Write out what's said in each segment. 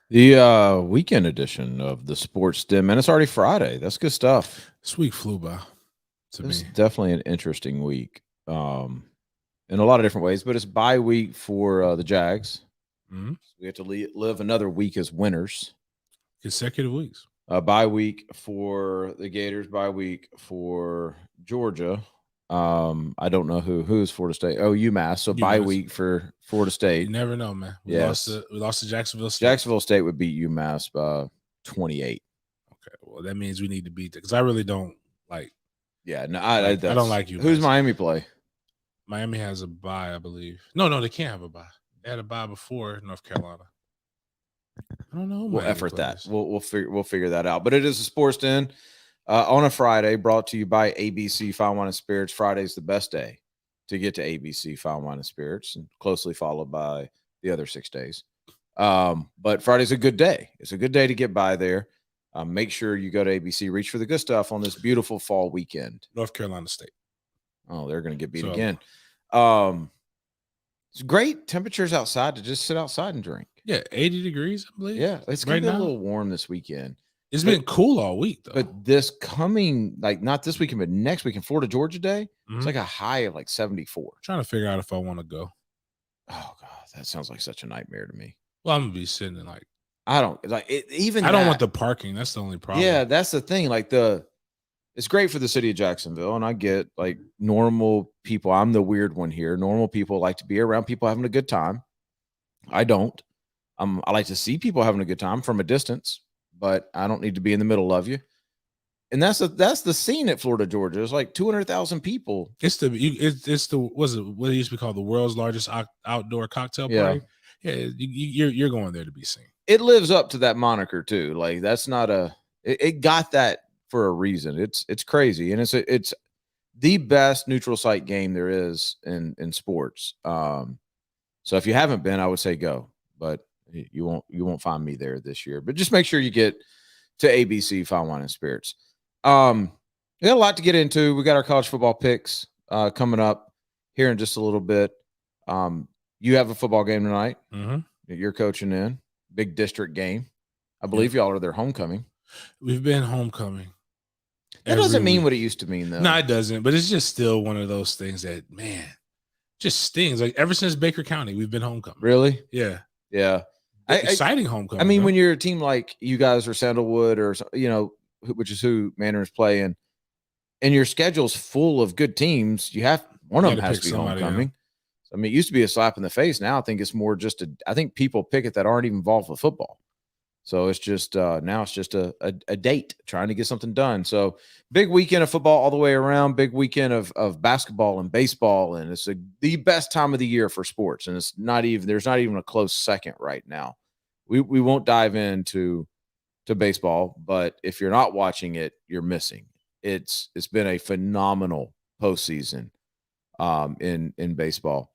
The weekend edition of the sportsden, and it's already Friday. That's good stuff. This week flew by to It's me. definitely an interesting week, in a lot of different ways. But it's bye week for the Jags. Mhm. We have to live another week as winners. Consecutive weeks. Bye week for the Gators. Bye week for Georgia. I don't know who's Florida State. Oh, UMass. So bye UMass. week for Florida State. You never know, man. We Yes. lost to Jacksonville State. Jacksonville State would beat UMass by 28. Okay, well that means we need to beat it because I really don't like. Yeah, no, I don't like UMass. Who's Miami play? Miami has a bye, I believe. No, they can't have a bye. They had a bye before North Carolina. I don't know. We'll effort that. We'll figure that out. But it is a sports den on a Friday, brought to you by ABC Fine Wine and Spirits. Friday's the best day to get to ABC Fine Wine and Spirits, and closely followed by the other 6 days. But Friday's a good day. It's a good day to get by there. Make sure you go to ABC. Reach for the good stuff on this beautiful fall weekend. North Carolina State. Oh, they're going to get beat again. It's great temperatures outside to just sit outside and drink. Yeah, 80 degrees, I believe. Yeah, it's going to be a little warm this weekend. It's been cool all week, though. But this coming, like not this weekend, but next weekend, Florida, Georgia Day, it's like a high of like 74. I'm trying to figure out if I want to go. Oh, God, that sounds like such a nightmare to me. Well, I'm going to be sitting in like. I don't like it. I don't want the parking. That's the only problem. Yeah, that's the thing. Like it's great for the city of Jacksonville, and I get like normal people. I'm the weird one here. Normal people like to be around people having a good time. I don't. I like to see people having a good time from a distance, but I don't need to be in the middle of you. And that's the scene at Florida, Georgia. It's like 200,000 people. It's the what it used to be called, the world's largest outdoor cocktail party. Yeah, you're going there to be seen. It lives up to that moniker too. Like that's not it got that for a reason. It's crazy, and it's the best neutral site game there is in sports. So if you haven't been, I would say go, but you won't find me there this year. But just make sure you get to ABC Fine Wine and Spirits. We got a lot to get into. We got our college football picks coming up here in just a little bit. You have a football game tonight. Mm-hmm. You're coaching in big district game. I believe y'all are their homecoming. We've been homecoming. That doesn't mean what it used to mean, though. No, it doesn't. But it's just still one of those things that, man, just stings. Like ever since Baker County, we've been homecoming. Really? Yeah. Yeah. Exciting homecoming. I mean, when you're a team like you guys or Sandalwood or, which is who Mandarin's playing, and your schedule's full of good teams, one of them has to be homecoming. I mean, it used to be a slap in the face. Now I think it's more just I think people pick it that aren't even involved with football. So it's just now it's just a date trying to get something done. So big weekend of football all the way around, big weekend of basketball and baseball. And it's the best time of the year for sports. And there's not even a close second right now. We won't dive into baseball, but if you're not watching it, you're missing. It's been a phenomenal postseason in baseball.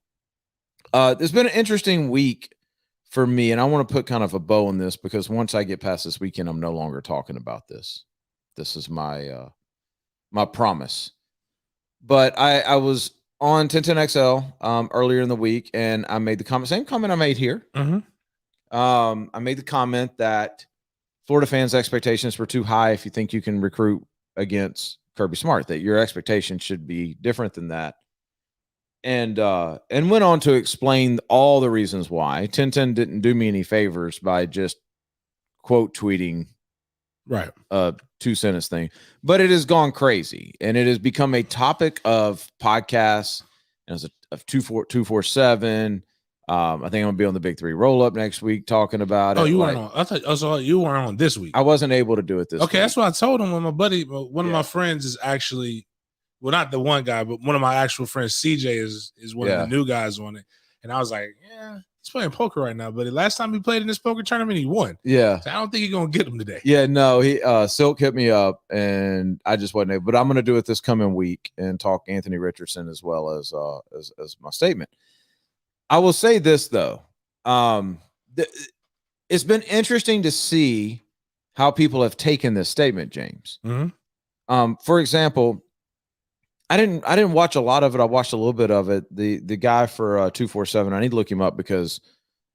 There's been an interesting week for me, and I want to put kind of a bow on this because once I get past this weekend, I'm no longer talking about this. This is my promise. But I was on 1010XL earlier in the week, and I made the same comment I made here. Mm-hmm. I made the comment that Florida fans' expectations were too high if you think you can recruit against Kirby Smart, that your expectations should be different than that. And went on to explain all the reasons why. 1010 didn't do me any favors by just quote tweeting a 2-sentence thing, but it has gone crazy, and it has become a topic of podcasts and as of 247. I think I'm gonna be on the Big Three roll up next week talking about it. You weren't on. I thought you weren't on this week. I wasn't able to do it this week. Okay, that's what I told him. When my buddy, one of my friends is actually. Well, not the one guy, but one of my actual friends, CJ, is one of the new guys on it. And I was like, yeah, he's playing poker right now, but last time he played in this poker tournament, he won. Yeah. So I don't think he's going to get him today. Yeah, no, he Silk hit me up, and I just wasn't able. But I'm going to do it this coming week and talk Anthony Richardson as well as my statement. I will say this, though. It's been interesting to see how people have taken this statement, James. Mm-hmm. For example, I didn't watch a lot of it. I watched a little bit of it. The guy for 247, I need to look him up because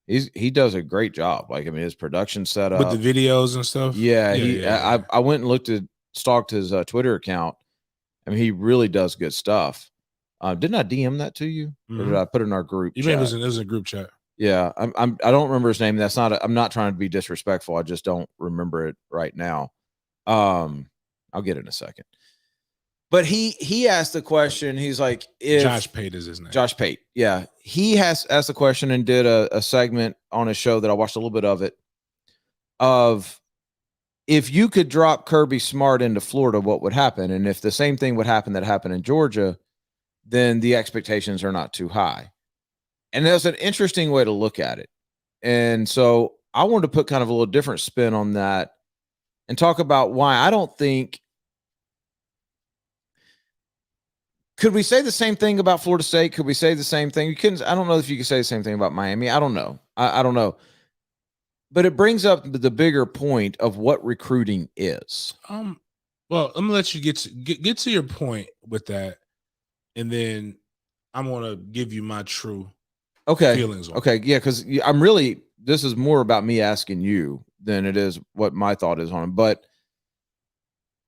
he does a great job. Like, I mean, his production setup with the videos and stuff. Yeah, I went and stalked his Twitter account. I mean, he really does good stuff. Didn't I DM that to you, or did I put it in our group? You mean it was in a group chat? Yeah, I don't remember his name. I'm not trying to be disrespectful. I just don't remember it right now. I'll get it in a second. But he asked the question. He's like, if Josh Pate is his name. Josh Pate. Yeah. He has asked the question and did a segment on his show that I watched a little bit of it, of if you could drop Kirby Smart into Florida, what would happen? And if the same thing would happen that happened in Georgia, then the expectations are not too high. And that's an interesting way to look at it. And so I wanted to put kind of a little different spin on that and talk about why I don't think. Could we say the same thing about Florida State? Could we say the same thing? You couldn't. I don't know if you could say the same thing about Miami. I don't know. I don't know. But it brings up the bigger point of what recruiting is. Well, I'm gonna let you get to your point with that, and then I'm gonna give you my true feelings on it. Yeah, because I'm really, this is more about me asking you than it is what my thought is on it. But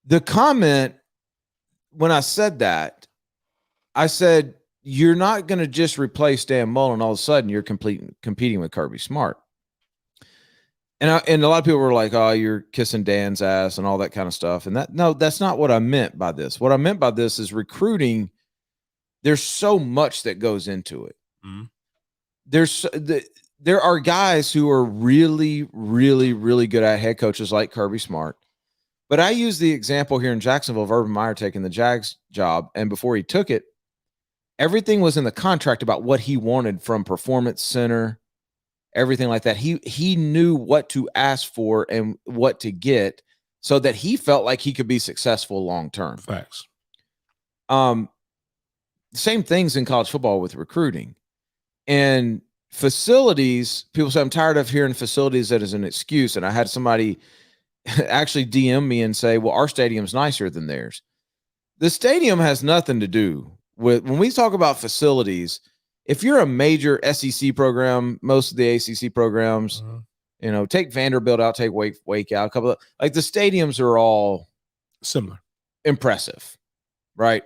the comment, when I said that, I said, you're not going to just replace Dan Mullen. All of a sudden, you're competing with Kirby Smart. And a lot of people were like, oh, you're kissing Dan's ass and all that kind of stuff. And that's not what I meant by this. What I meant by this is recruiting. There's so much that goes into it. Mm-hmm. There are guys who are really, really, really good at head coaches like Kirby Smart. But I use the example here in Jacksonville of Urban Meyer taking the Jags job. And before he took it, everything was in the contract about what he wanted from Performance Center, everything like that. He knew what to ask for and what to get so that he felt like he could be successful long-term. Facts. Same things in college football with recruiting. And facilities, people say, I'm tired of hearing facilities that is an excuse. And I had somebody actually DM me and say, well, our stadium's nicer than theirs. The stadium has nothing to do with, when we talk about facilities, if you're a major SEC program, most of the ACC programs, take Vanderbilt out, take Wake out, a couple of, like, the stadiums are all similar, impressive, right?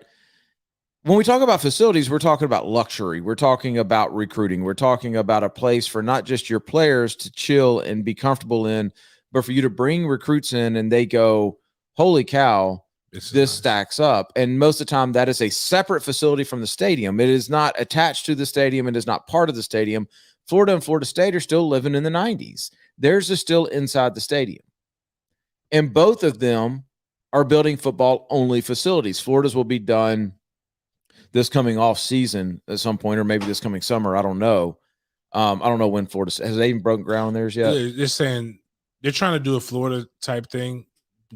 When we talk about facilities, we're talking about luxury. We're talking about recruiting. We're talking about a place for not just your players to chill and be comfortable in, but for you to bring recruits in and they go, holy cow, this stacks up. And most of the time that is a separate facility from the stadium. It is not attached to the stadium. It is not part of the stadium. Florida and Florida State are still living in the 90s. Theirs is still inside the stadium. And both of them are building football only facilities. Florida's will be done this coming off season at some point, or maybe this coming summer. I don't know. I don't know when Florida has they even broken ground on theirs yet. They're saying they're trying to do a Florida type thing,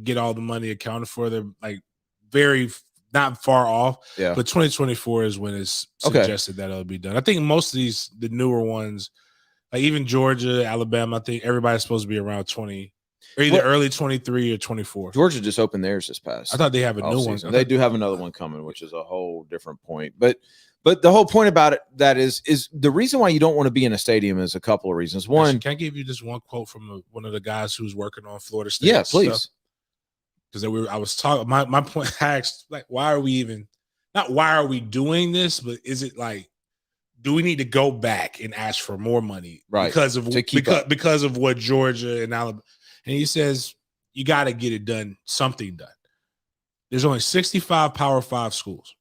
get all the money accounted for. They're like very not far off. Yeah. But 2024 is when it's suggested that it'll be done. I think most of the newer ones, like even Georgia, Alabama, I think everybody's supposed to be around 20. Or either early 23 or 24. Georgia just opened theirs this past. I thought they have a new one. They do have another one coming, which is a whole different point. But the whole point about it, that is the reason why you don't want to be in a stadium is a couple of reasons. One, can I give you just one quote from one of the guys who's working on Florida State? Yeah, please. Because I was talking. My point. I asked, like, why are we even? Not why are we doing this, but is it like, do we need to go back and ask for more money, right? Because of what Georgia and Alabama. And he says, you got to get it done, something done. There's only 65 Power 5 schools.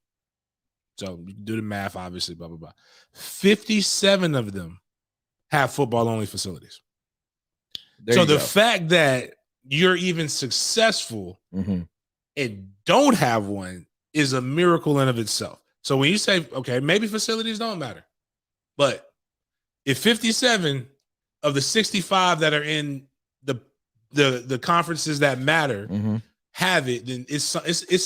So you can do the math, obviously, blah, blah, blah. 57 of them have football-only facilities. So the fact that you're even successful and don't have one is a miracle in of itself. So when you say, okay, maybe facilities don't matter. But if 57 of the 65 that are in the conferences that matter have it, then it's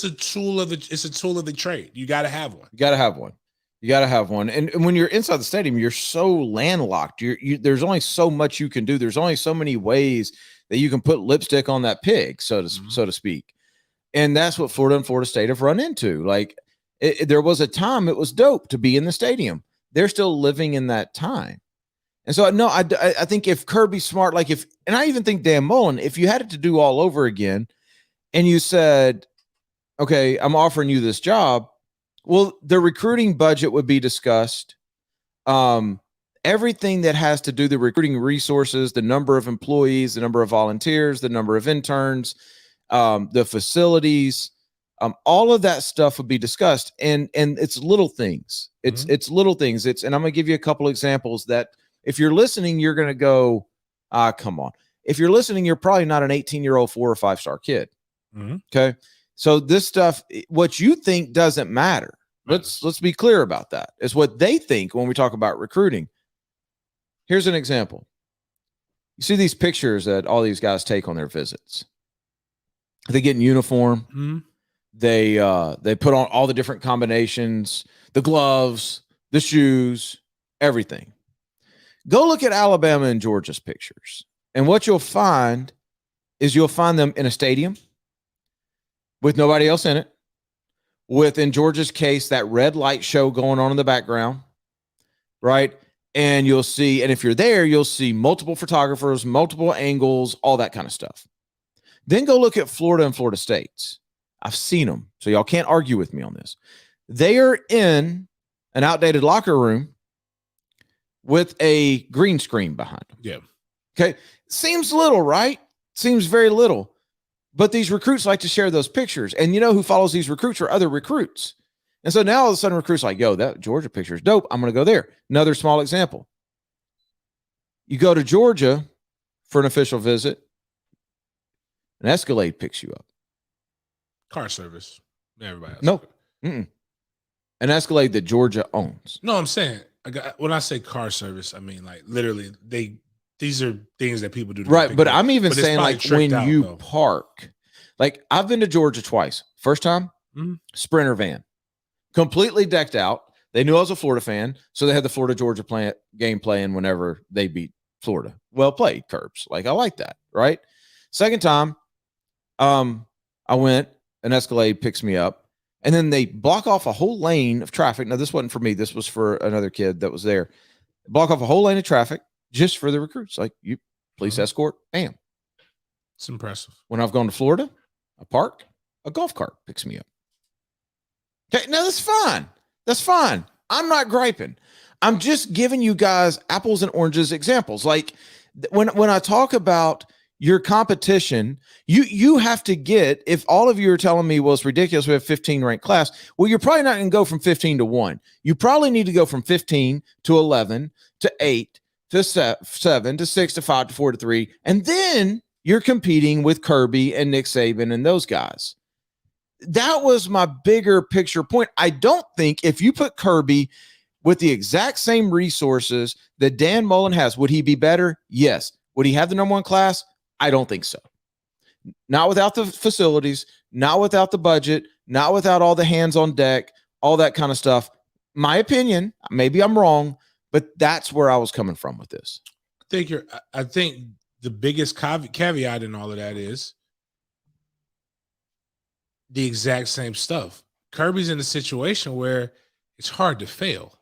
a tool of the trade. You got to have one. You got to have one. And when you're inside the stadium, you're so landlocked. There's only so much you can do. There's only so many ways that you can put lipstick on that pig, so to speak. And that's what Florida and Florida State have run into. Like, there was a time it was dope to be in the stadium. They're still living in that time. And so, no, I think if Kirby's smart, and I even think Dan Mullen, if you had it to do all over again and you said, okay, I'm offering you this job, well, the recruiting budget would be discussed. Everything that has to do the recruiting resources, the number of employees, the number of volunteers, the number of interns, the facilities, all of that stuff would be discussed. And it's little things. It's little things. And I'm going to give you a couple examples that if you're listening, you're going to go, come on. If you're listening, you're probably not an 18-year-old 4 or 5-star kid. Okay. So this stuff, what you think doesn't matter. Let's be clear about that. It's what they think when we talk about recruiting. Here's an example. You see these pictures that all these guys take on their visits. They get in uniform. They put on all the different combinations, the gloves, the shoes, everything. Go look at Alabama and Georgia's pictures. And what you'll find is you'll find them in a stadium with nobody else in it, with, in Georgia's case, that red light show going on in the background, right? And you'll see, and if you're there, you'll see multiple photographers, multiple angles, all that kind of stuff. Then go look at Florida and Florida State's. I've seen them, so y'all can't argue with me on this. They are in an outdated locker room with a green screen behind them. Yeah. Okay. Seems little, right? Seems very little. But these recruits like to share those pictures. And you know who follows these recruits are other recruits. And so now all of a sudden recruits like, yo, that Georgia picture is dope. I'm going to go there. Another small example. You go to Georgia for an official visit. An Escalade picks you up. Car service. Everybody else. No. An Escalade that Georgia owns. No, I'm saying, when I say car service, I mean like literally these are things that people do. Right, but I'm even saying like when you park. Like I've been to Georgia twice. First time, Sprinter van. Completely decked out. They knew I was a Florida fan, so they had the Florida-Georgia game playing whenever they beat Florida. Well played, Curbs. Like I like that, right? Second time, I went, an Escalade picks me up, and then they block off a whole lane of traffic. Now, this wasn't for me. This was for another kid that was there. Block off a whole lane of traffic just for the recruits. Like, you police escort, bam. It's impressive. When I've gone to Florida, a park, a golf cart picks me up. Okay, now that's fine. That's fine. I'm not griping. I'm just giving you guys apples and oranges examples. Like when I talk about your competition, you have to get, if all of you are telling me, well, it's ridiculous, we have 15 ranked class, well, you're probably not going to go from 15 to 1. You probably need to go from 15 to 11 to 8 to 7 to 6 to 5 to 4 to 3. And then you're competing with Kirby and Nick Saban and those guys. That was my bigger picture point. I don't think if you put Kirby with the exact same resources that Dan Mullen has, would he be better? Yes. Would he have the number 1 class? I don't think so. Not without the facilities, not without the budget, not without all the hands on deck, all that kind of stuff. My opinion, maybe I'm wrong, but that's where I was coming from with this. I think the biggest caveat in all of that is the exact same stuff. Kirby's in a situation where it's hard to fail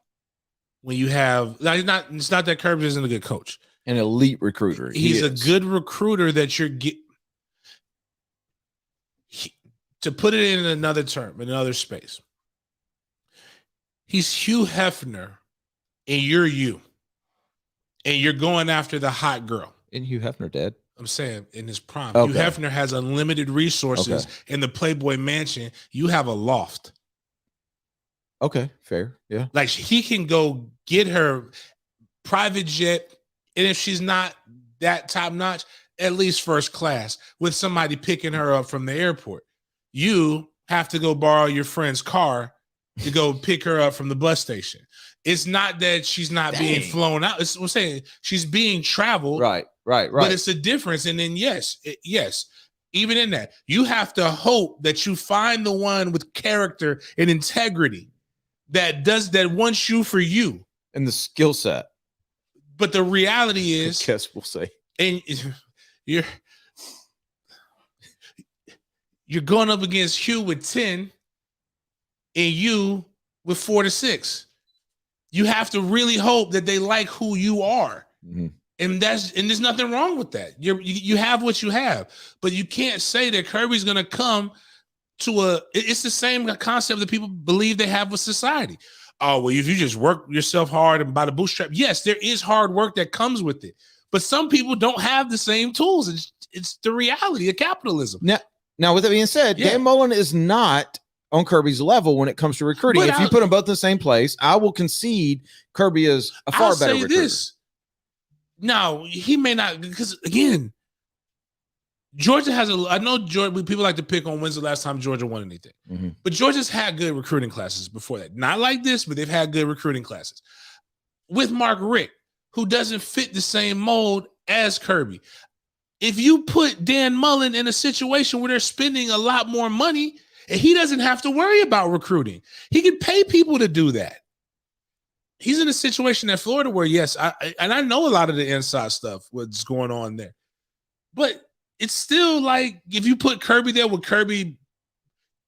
when you have, like, it's not that Kirby isn't a good coach. An elite recruiter. He's a good recruiter that you're to put it in another term, in another space. He's Hugh Hefner and you're you. And you're going after the hot girl. Isn't Hugh Hefner dead? I'm saying in his prime. Okay. Hugh Hefner has unlimited resources in the Playboy Mansion. You have a loft. Okay, fair. Yeah. Like he can go get her private jet. And if she's not that top notch, at least first class with somebody picking her up from the airport. You have to go borrow your friend's car to go pick her up from the bus station. It's not that she's not being flown out. We're saying she's being traveled. Right. But it's a difference. And then yes, even in that, you have to hope that you find the one with character and integrity that wants you for you. And the skill set. But the reality is, I guess we'll say, and you're going up against Hugh with 10 and you with 4 to 6. You have to really hope that they like who you are. Mm-hmm. And there's nothing wrong with that. You have what you have, but you can't say that Kirby's going to come to it's the same concept that people believe they have with society. Oh, well, if you just work yourself hard and by the bootstrap, yes, there is hard work that comes with it. But some people don't have the same tools. It's the reality of capitalism. Now, with that being said, Dan Mullen is not on Kirby's level when it comes to recruiting. If you put them both in the same place, I will concede Kirby is a far better recruiter. No, he may not, because again, Georgia has I know Georgia, people like to pick on when's the last time Georgia won anything. Mm-hmm. But Georgia's had good recruiting classes before that. Not like this, but they've had good recruiting classes. With Mark Richt, who doesn't fit the same mold as Kirby. If you put Dan Mullen in a situation where they're spending a lot more money, and he doesn't have to worry about recruiting, he can pay people to do that. He's in a situation at Florida where, yes, I know a lot of the inside stuff, what's going on there. But it's still like, if you put Kirby there, would Kirby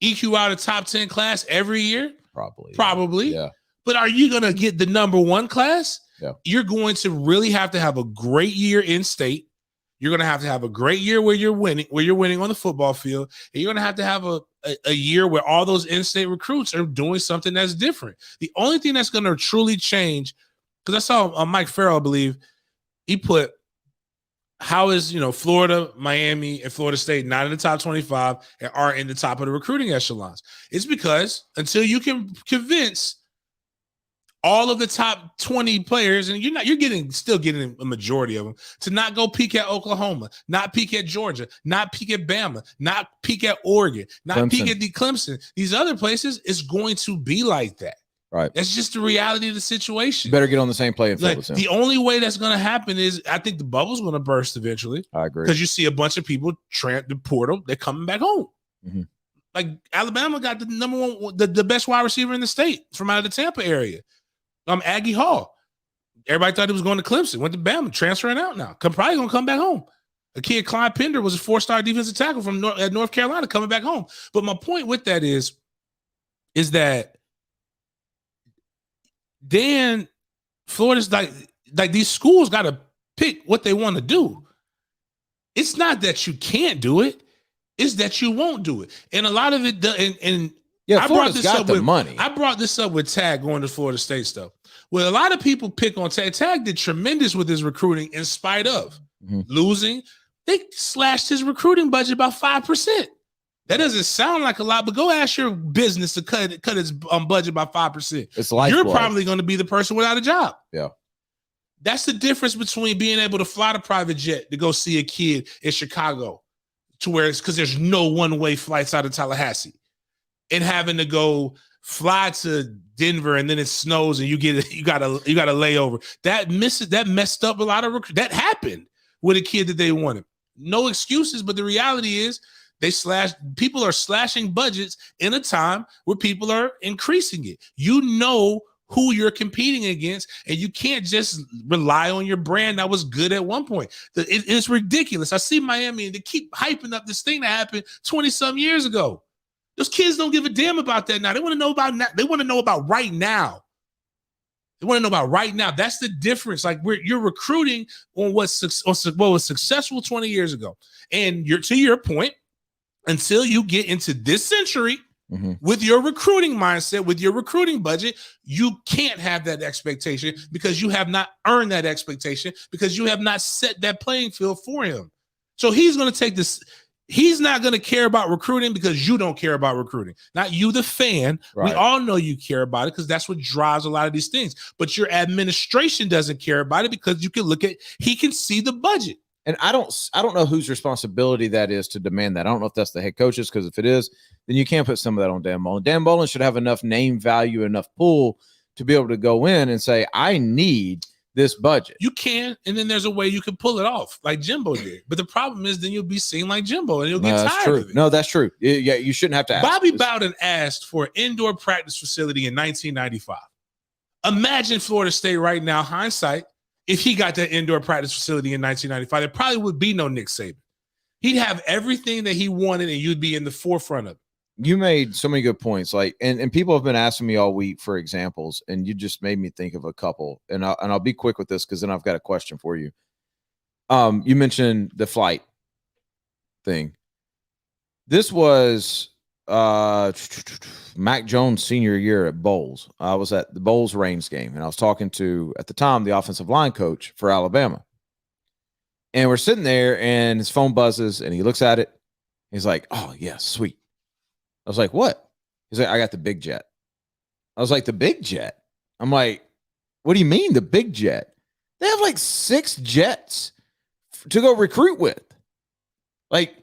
EQ out a top 10 class every year? Probably. Yeah. But are you going to get the number one class? Yeah. You're going to really have to have a great year in state. You're going to have a great year where you're winning on the football field. And you're going to have a year where all those in-state recruits are doing something that's different. The only thing that's going to truly change, because I saw Mike Farrell, I believe, he put, how is, Florida, Miami, and Florida State not in the top 25 and are in the top of the recruiting echelons? It's because until you can convince all of the top 20 players, and you're still getting a majority of them, to not go peek at Oklahoma, not peek at Georgia, not peek at Bama, not peek at Oregon, not peek at the Clemson, these other places, it's going to be like that. Right. That's just the reality of the situation. Better get on the same playing field with him. The only way that's going to happen is, I think the bubble's going to burst eventually. I agree. Because you see a bunch of people the portal, they're coming back home. Mm-hmm. Like Alabama got the number one, the best wide receiver in the state from out of the Tampa area. Aggie Hall. Everybody thought he was going to Clemson, went to Bama, transferring out now. Probably going to come back home. A kid, Clyde Pender, was a 4-star defensive tackle from North Carolina, coming back home. But my point with that is that then Florida's like these schools got to pick what they want to do. It's not that you can't do it; it's that you won't do it. And a lot of it, I brought this up with money. I brought this up with Tag going to Florida State stuff. Well, a lot of people pick on Tag. Tag did tremendous with his recruiting in spite of losing. They slashed his recruiting budget by 5%. That doesn't sound like a lot, but go ask your business to cut its budget by 5%. It's like you're probably going to be the person without a job. Yeah. That's the difference between being able to fly the private jet to go see a kid in Chicago, to where it's because there's no one-way flights out of Tallahassee, and having to go fly to Denver and then it snows and you got a layover. That messed up a lot of that happened with a kid that they wanted. No excuses, but the reality is people are slashing budgets in a time where people are increasing it. You know who you're competing against, and you can't just rely on your brand that was good at one point. It's ridiculous. I see Miami and they keep hyping up this thing that happened 20-some years ago. Those kids don't give a damn about that now. They want to know about now. They want to know about right now. They want to know about right now. That's the difference. Like you're recruiting on what was successful 20 years ago. And to your point, until you get into this century with your recruiting mindset, with your recruiting budget, you can't have that expectation because you have not earned that expectation, because you have not set that playing field for him. So he's going to take this. He's not going to care about recruiting because you don't care about recruiting. Not you, the fan. Right. We all know you care about it because that's what drives a lot of these things. But your administration doesn't care about it because he can see the budget. And I don't know whose responsibility that is to demand that. I don't know if that's the head coaches, because if it is, then you can't put some of that on Dan Mullen. Dan Mullen should have enough name value, enough pull to be able to go in and say, I need this budget. You can, and then there's a way you can pull it off, like Jimbo did. But the problem is then you'll be seen like Jimbo, and you'll get tired of it. No, that's true. Yeah, you shouldn't have to ask. Bobby Bowden asked for an indoor practice facility in 1995. Imagine Florida State right now, hindsight, if he got that indoor practice facility in 1995, there probably would be no Nick Saban. He'd have everything that he wanted, and you'd be in the forefront of it. You made so many good points. Like, and people have been asking me all week for examples, and you just made me think of a couple. And I'll be quick with this because then I've got a question for you. You mentioned the flight thing. This was Mac Jones' senior year at Bowles. I was at the Bowles Reigns game, and I was talking to, at the time, the offensive line coach for Alabama. And we're sitting there, and his phone buzzes, and he looks at it. He's like, "Oh, yeah, sweet." I was like, "What?" He's like, "I got the big jet." I was like, "The big jet?" I'm like, "What do you mean, the big jet?" They have like 6 jets to go recruit with. Like,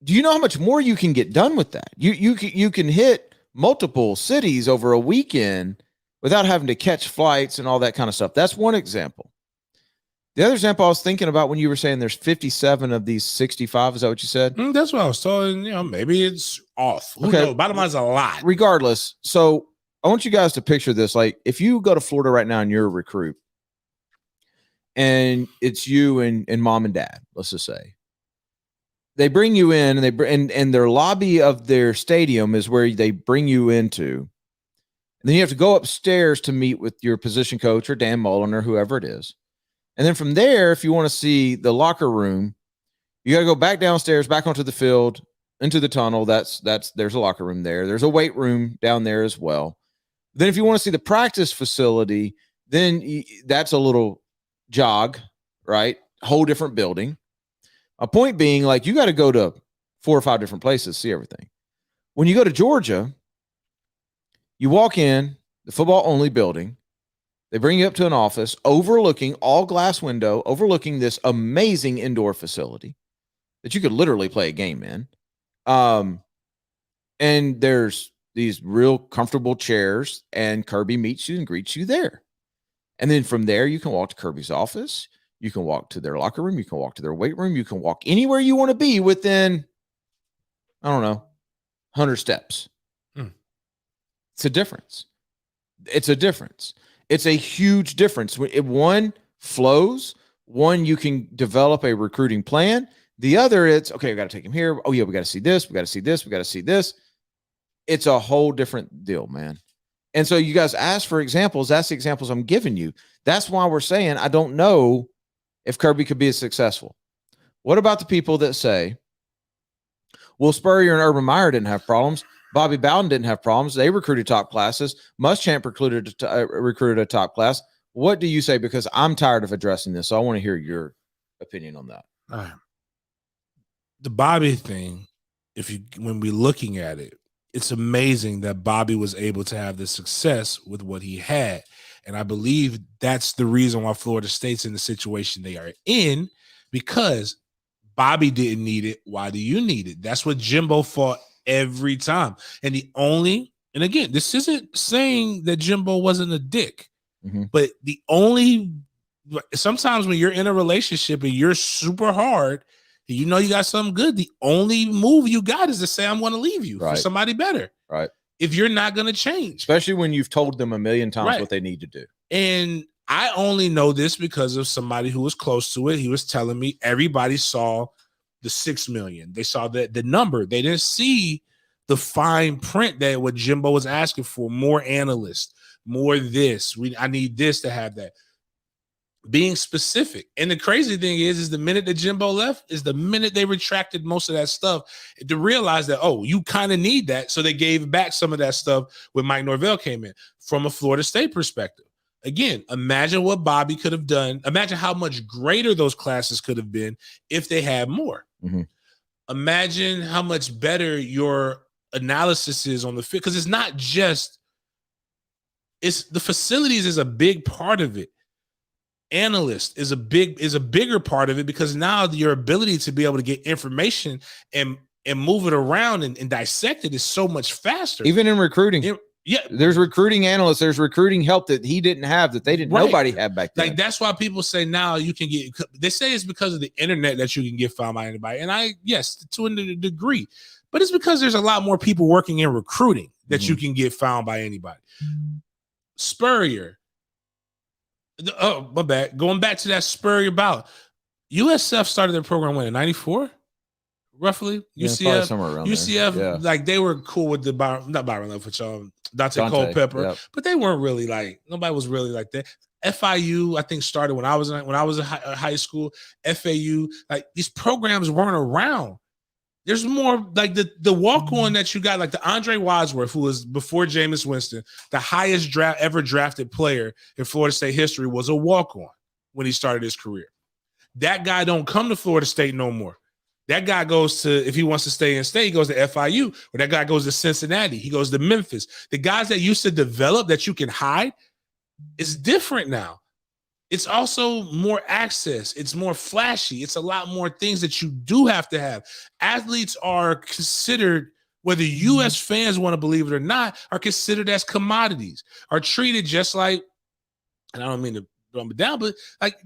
do you know how much more you can get done with that? You can hit multiple cities over a weekend without having to catch flights and all that kind of stuff. That's one example. The other example I was thinking about when you were saying there's 57 of these 65. Is that what you said? That's what I was telling. Maybe it's off. Who knows? Bottom line is a lot. Regardless, so I want you guys to picture this. Like, if you go to Florida right now and you're a recruit, and it's you and mom and dad, let's just say, they bring you in, and their lobby of their stadium is where they bring you into. And then you have to go upstairs to meet with your position coach or Dan Mullen or whoever it is. And then from there, if you want to see the locker room, you got to go back downstairs, back onto the field, into the tunnel. There's a locker room there. There's a weight room down there as well. Then if you want to see the practice facility, then that's a little jog, right? Whole different building. A point being, like, you got to go to 4 or 5 different places to see everything. When you go to Georgia, you walk in the football only building. They bring you up to an office overlooking, all glass window, overlooking this amazing indoor facility that you could literally play a game in. And there's these real comfortable chairs, and Kirby meets you and greets you there. And then from there, you can walk to Kirby's office. You can walk to their locker room. You can walk to their weight room. You can walk anywhere you want to be within, I don't know, 100 steps. It's a difference. It's a difference. It's a huge difference. One flows. One, you can develop a recruiting plan. The other, it's, okay, we got to take him here. Oh, yeah, we got to see this. We got to see this. We got to see this. It's a whole different deal, man. And so you guys ask for examples. That's the examples I'm giving you. That's why we're saying I don't know if Kirby could be as successful. What about the people that say, well, Spurrier and Urban Meyer didn't have problems. Bobby Bowden didn't have problems. They recruited top classes. Muschamp recruited a top class. What do you say? Because I'm tired of addressing this, so I want to hear your opinion on that. All right. The Bobby thing, when we're looking at it, it's amazing that Bobby was able to have this success with what he had. And I believe that's the reason why Florida State's in the situation they are in, because Bobby didn't need it. Why do you need it? That's what Jimbo fought every time. And again, this isn't saying that Jimbo wasn't a dick, but sometimes when you're in a relationship and you're super hard, you know you got something good, the only move you got is to say, I'm going to leave you for somebody better. Right. If you're not going to change. Especially when you've told them a million times what they need to do. And I only know this because of somebody who was close to it. He was telling me everybody saw the 6 million. They saw the number. They didn't see the fine print that what Jimbo was asking for. More analysts, more this. I need this to have that. Being specific. And the crazy thing is the minute that Jimbo left is the minute they retracted most of that stuff to realize that, oh, you kind of need that. So they gave back some of that stuff when Mike Norvell came in from a Florida State perspective. Again, imagine what Bobby could have done. Imagine how much greater those classes could have been if they had more. Imagine how much better your analysis is on the field, because it's not just, it's the facilities is a big part of it. Analyst is a bigger part of it, because now your ability to be able to get information and move it around and dissect it is so much faster. Even in recruiting. There's recruiting analysts, there's recruiting help that he didn't have, that nobody had back then. Like, that's why people say now you can get, they say it's because of the internet that you can get found by anybody. And yes, to a degree, but it's because there's a lot more people working in recruiting that you can get found by anybody. Spurrier. Oh, my bad. Going back to that Spurrier ballot. USF started their program when, in 94? roughly. Yeah, UCF, somewhere around UCF, there. Yeah. like they were cool with the not Byron Leftwich, Dante Culpepper, yep. but they weren't really like nobody was really like that. FIU, I think, started when I was in high school. FAU, like these programs weren't around. There's more like the walk-on that you got, like the Andre Wadsworth, who was before Jameis Winston, the highest ever drafted player in Florida State history, was a walk-on when he started his career. That guy don't come to Florida State no more. That guy goes to, if he wants to stay in state, he goes to FIU, or that guy goes to Cincinnati. He goes to Memphis. The guys that used to develop that you can hide, it's different now. It's also more access. It's more flashy. It's a lot more things that you do have to have. Athletes are considered, whether U.S. fans want to believe it or not, are considered as commodities, are treated just like, and I don't mean to dumb it down, but like,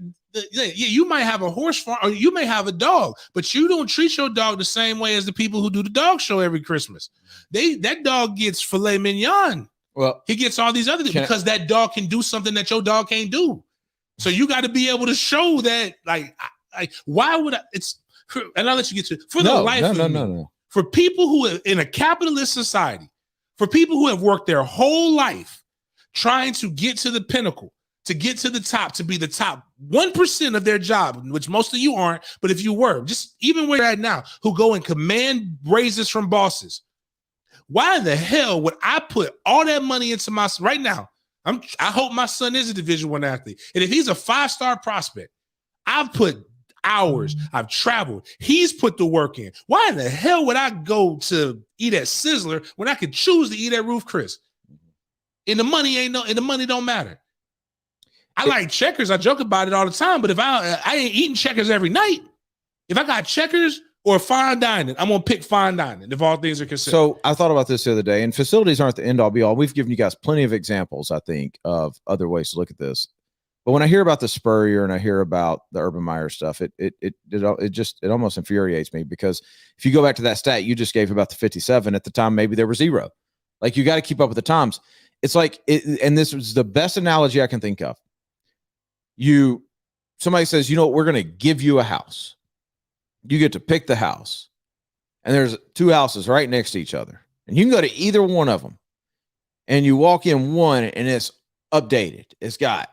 you might have a horse farm or you may have a dog, but you don't treat your dog the same way as the people who do the dog show every Christmas. That dog gets filet mignon. Well, he gets all these other things because that dog can do something that your dog can't do. So you got to be able to show that, like why would I? And I'll let you get to it. For the life of me. For people who are in a capitalist society, for people who have worked their whole life trying to get to the pinnacle, to get to the top, to be the top 1% of their job, which most of you aren't, but if you were, just even where you're at now, who go and command raises from bosses, why in the hell would I put all that money into right now? I hope my son is a Division I athlete. And if he's a 5-star prospect, I've put hours, I've traveled, he's put the work in. Why in the hell would I go to eat at Sizzler when I could choose to eat at Ruth Chris? And the money don't matter. I like Checkers. I joke about it all the time, but if I ain't eating Checkers every night, if I got Checkers or fine dining, I'm going to pick fine dining if all things are considered. So I thought about this the other day, and facilities aren't the end all be all. We've given you guys plenty of examples, I think, of other ways to look at this. But when I hear about the Spurrier and I hear about the Urban Meyer stuff, it almost infuriates me, because if you go back to that stat you just gave about the 57, at the time, maybe there were 0. Like, you got to keep up with the times. It's like, and this was the best analogy I can think of. Somebody says, you know what, we're going to give you a house. You get to pick the house, and there's 2 houses right next to each other, and you can go to either one of them, and you walk in one and it's updated. It's got,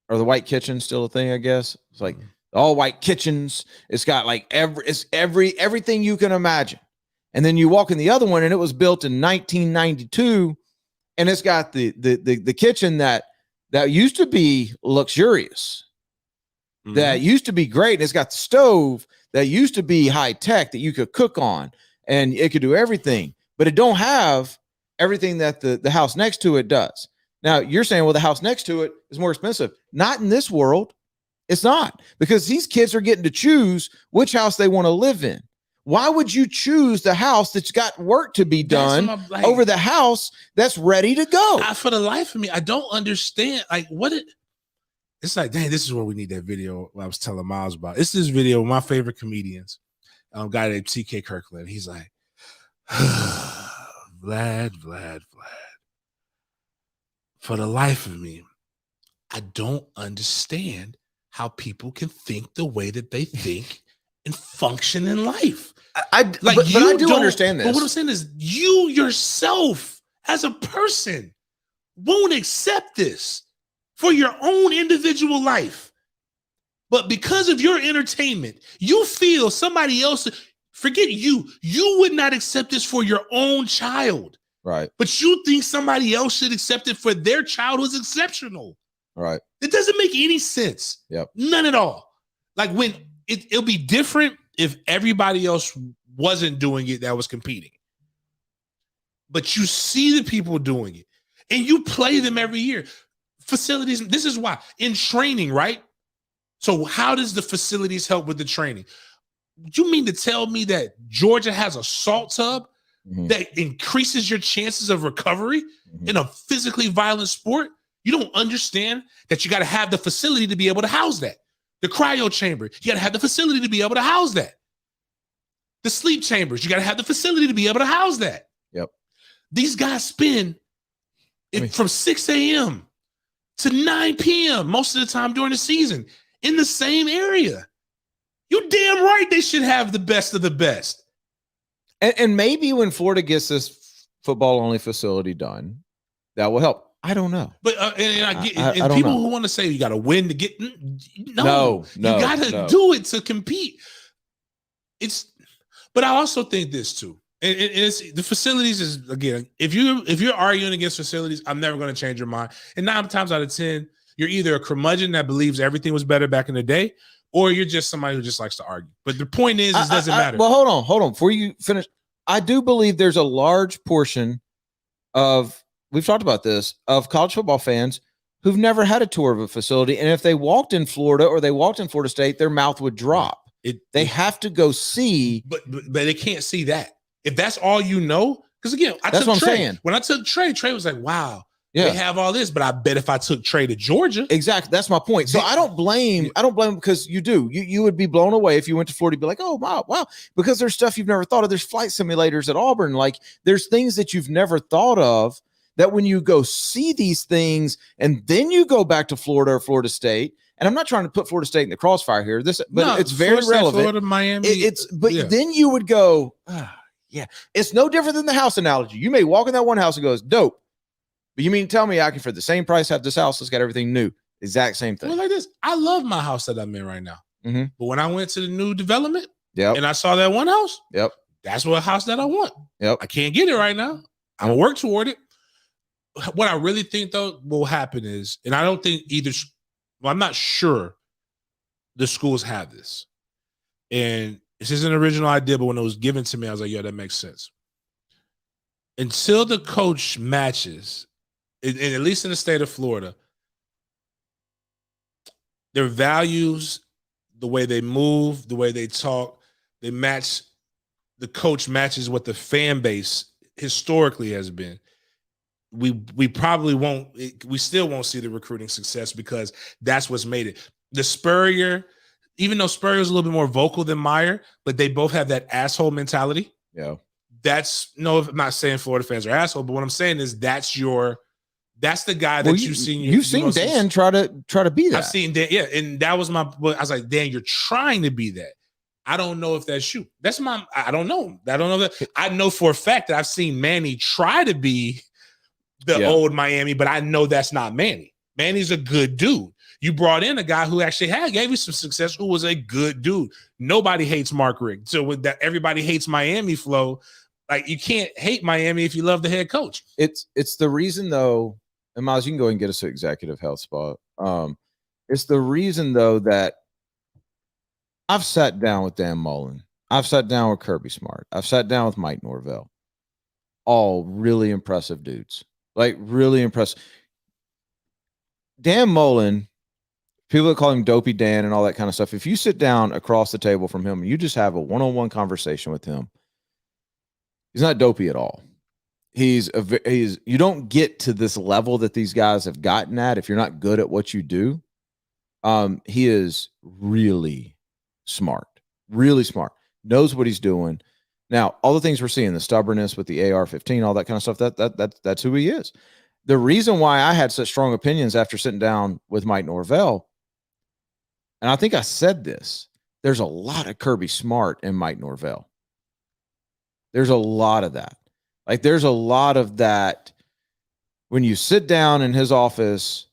are the white kitchens still a thing? I guess it's like all white kitchens. It's got like everything you can imagine. And then you walk in the other one, and it was built in 1992, and it's got the kitchen that used to be luxurious, that used to be great, and it's got the stove that used to be high tech that you could cook on, and it could do everything, but it don't have everything that the house next to it does. Now you're saying, well, the house next to it is more expensive. Not in this world. It's not, because these kids are getting to choose which house they want to live in. Why would you choose the house that's got work to be done over the house that's ready to go? For the life of me, I don't understand. Like, it's like, dang, this is where we need that video I was telling Miles about. It's this video of my favorite comedians, guy named TK Kirkland. He's like, Vlad. For the life of me, I don't understand how people can think the way that they think and function in life. I do understand this. But what I'm saying is, you yourself as a person won't accept this for your own individual life. But because of your entertainment, you feel somebody else, forget you would not accept this for your own child. Right. But you think somebody else should accept it for their child who's exceptional. Right. It doesn't make any sense. Yep. None at all. Like, when it'll be different if everybody else wasn't doing it that was competing. But you see the people doing it, and you play them every year. Facilities, this is why. In training, right? So how does the facilities help with the training? You mean to tell me that Georgia has a salt tub that increases your chances of recovery in a physically violent sport? You don't understand that you got to have the facility to be able to house that. The cryo chamber, you got to have the facility to be able to house that. The sleep chambers, you got to have the facility to be able to house that. Yep. These guys spend from 6 a.m. to 9 p.m. most of the time during the season in the same area. You're damn right they should have the best of the best. And maybe when Florida gets this football only facility done, that will help. I don't know. But I people who want to say you got to win to get no, you got to do it to compete. But I also think this too. And it's the facilities is, again, if you're arguing against facilities, I'm never going to change your mind. And 9 times out of 10, you're either a curmudgeon that believes everything was better back in the day, or you're just somebody who just likes to argue. But the point is, it doesn't matter. Well, hold on. Before you finish, I do believe there's a large portion of, we've talked about this, of college football fans who've never had a tour of a facility. And if they walked in Florida or they walked in Florida State, their mouth would drop. They have to go see. But they can't see that. If that's all you know, because again, that's what I'm saying. When I took Trey was like, wow, they have all this, but I bet if I took Trey to Georgia. Exactly. That's my point. So I don't blame because you would be blown away if you went to Florida, be like, oh, wow. Because there's stuff you've never thought of. There's flight simulators at Auburn. Like there's things that you've never thought of that when you go see these things and then you go back to Florida or Florida State. And I'm not trying to put Florida State in the crossfire here. It's very relevant. Florida, Miami. Then you would go, yeah, it's no different than the house analogy. You may walk in that one house and go, it's dope. But you mean tell me I can, for the same price, have this house that's got everything new? Exact same thing. Well, like this, I love my house that I'm in right now. Mm-hmm. But when I went to the new development, and I saw that one house, that's what house that I want. I can't get it right now. I'm gonna work toward it. What I really think though will happen is, and I don't think I'm not sure the schools have this. And this is an original idea, but when it was given to me, I was like, yeah, that makes sense. Until the coach matches, and at least in the state of Florida, their values, the way they move, the way they talk, they match, the coach matches what the fan base historically has been. We probably won't, we still won't see the recruiting success because that's what's made it. The Spurrier, even though Spurrier is a little bit more vocal than Meyer, but they both have that asshole mentality. Yeah. I'm not saying Florida fans are asshole, but what I'm saying is that's the guy that you've seen. You've seen Dan try to be that. I've seen Dan, yeah, and that was I was like, Dan, you're trying to be that. I don't know if that's you. I don't know. I don't know that. I know for a fact that I've seen Manny try to be the old Miami, but I know that's not Manny. Manny's a good dude. You brought in a guy who actually gave you some success, who was a good dude. Nobody hates Mark Richt. So with that, everybody hates Miami flow. Like you can't hate Miami if you love the head coach. It's the reason though, and Miles, you can go and get us an executive health spot. It's the reason though that I've sat down with Dan Mullen. I've sat down with Kirby Smart. I've sat down with Mike Norvell. All really impressive dudes. Like really impressive. Dan Mullen, people that call him Dopey Dan and all that kind of stuff. If you sit down across the table from him and you just have a one-on-one conversation with him, he's not dopey at all. You don't get to this level that these guys have gotten at if you're not good at what you do. He is really smart, knows what he's doing. Now, all the things we're seeing, the stubbornness with the AR-15, all that kind of stuff, that's who he is. The reason why I had such strong opinions after sitting down with Mike Norvell, and I think I said this, there's a lot of Kirby Smart in Mike Norvell. There's a lot of that. Like there's a lot of that when you sit down in his office,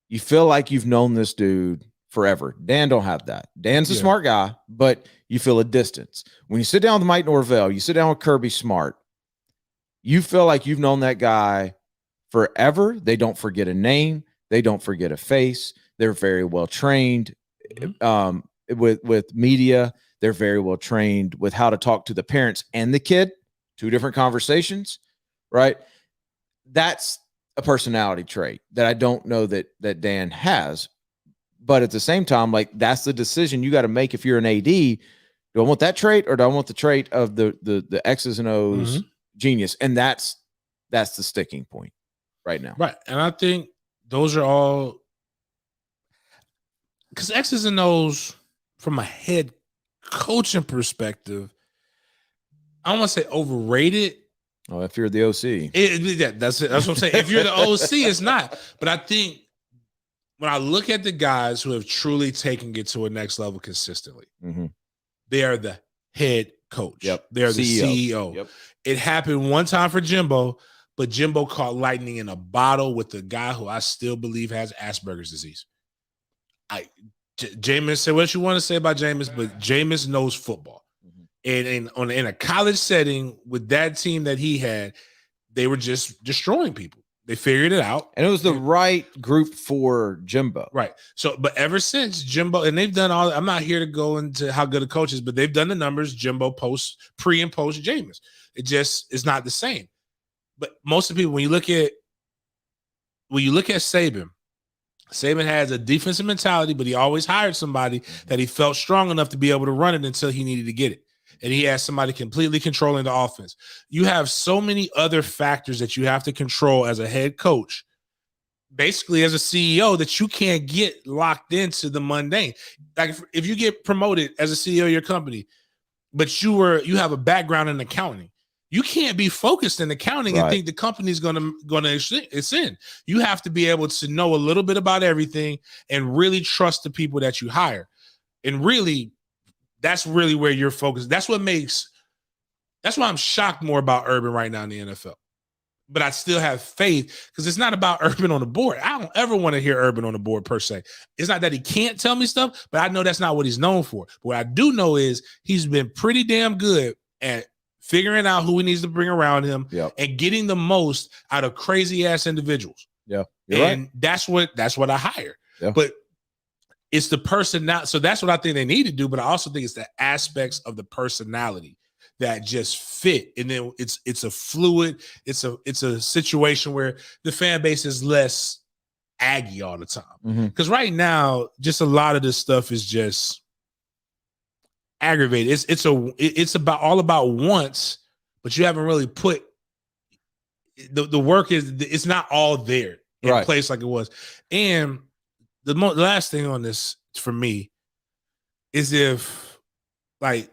you feel like you've known this dude forever. Dan don't have that. Dan's a smart guy, but you feel a distance. When you sit down with Mike Norvell, you sit down with Kirby Smart, you feel like you've known that guy forever. They don't forget a name. They don't forget a face. They're very well trained with media. They're very well trained with how to talk to the parents and the kid. Two different conversations, right? That's a personality trait that I don't know that Dan has. But at the same time, like that's the decision you got to make if you're an AD. Do I want that trait or do I want the trait of the X's and O's genius? And that's the sticking point right now. Right. And I think those are all because X's and O's from a head coaching perspective, I don't want to say overrated. Oh, if you're the OC. That's it. That's what I'm saying. If you're the OC, it's not. But I think when I look at the guys who have truly taken it to a next level consistently, they are the head coach. Yep. They're the CEO. Yep. It happened one time for Jimbo, but Jimbo caught lightning in a bottle with a guy who I still believe has Asperger's disease. Jameis, say what you want to say about Jameis, but Jameis knows football. Mm-hmm. And in a college setting with that team that he had, they were just destroying people. They figured it out. And it was the right group for Jimbo. Right. So, but ever since Jimbo, and they've done all, I'm not here to go into how good a coach is, but they've done the numbers, Jimbo pre and post Jameis. It just is not the same. But most of the people, when you look at Saban has a defensive mentality, but he always hired somebody that he felt strong enough to be able to run it until he needed to get it. And he has somebody completely controlling the offense. You have so many other factors that you have to control as a head coach, basically as a CEO, that you can't get locked into the mundane. Like if you get promoted as a CEO of your company, but you have a background in accounting, you can't be focused in accounting and think the company's gonna ascend. You have to be able to know a little bit about everything and really trust the people that you hire. And really, that's really where you're focused. That's why I'm shocked more about Urban right now in the NFL. But I still have faith because it's not about Urban on the board. I don't ever want to hear Urban on the board per se. It's not that he can't tell me stuff, but I know that's not what he's known for. But what I do know is he's been pretty damn good at figuring out who he needs to bring around him and getting the most out of crazy ass individuals. Yeah. And that's what I hire. Yeah. But it's the personality. So that's what I think they need to do. But I also think it's the aspects of the personality that just fit. And then it's a fluid, it's a situation where the fan base is less Aggie all the time. Because right now, just a lot of this stuff is just aggravated. It's about all about wants, but you haven't really put the work it's not all there in place like it was. And the last thing on this for me is if like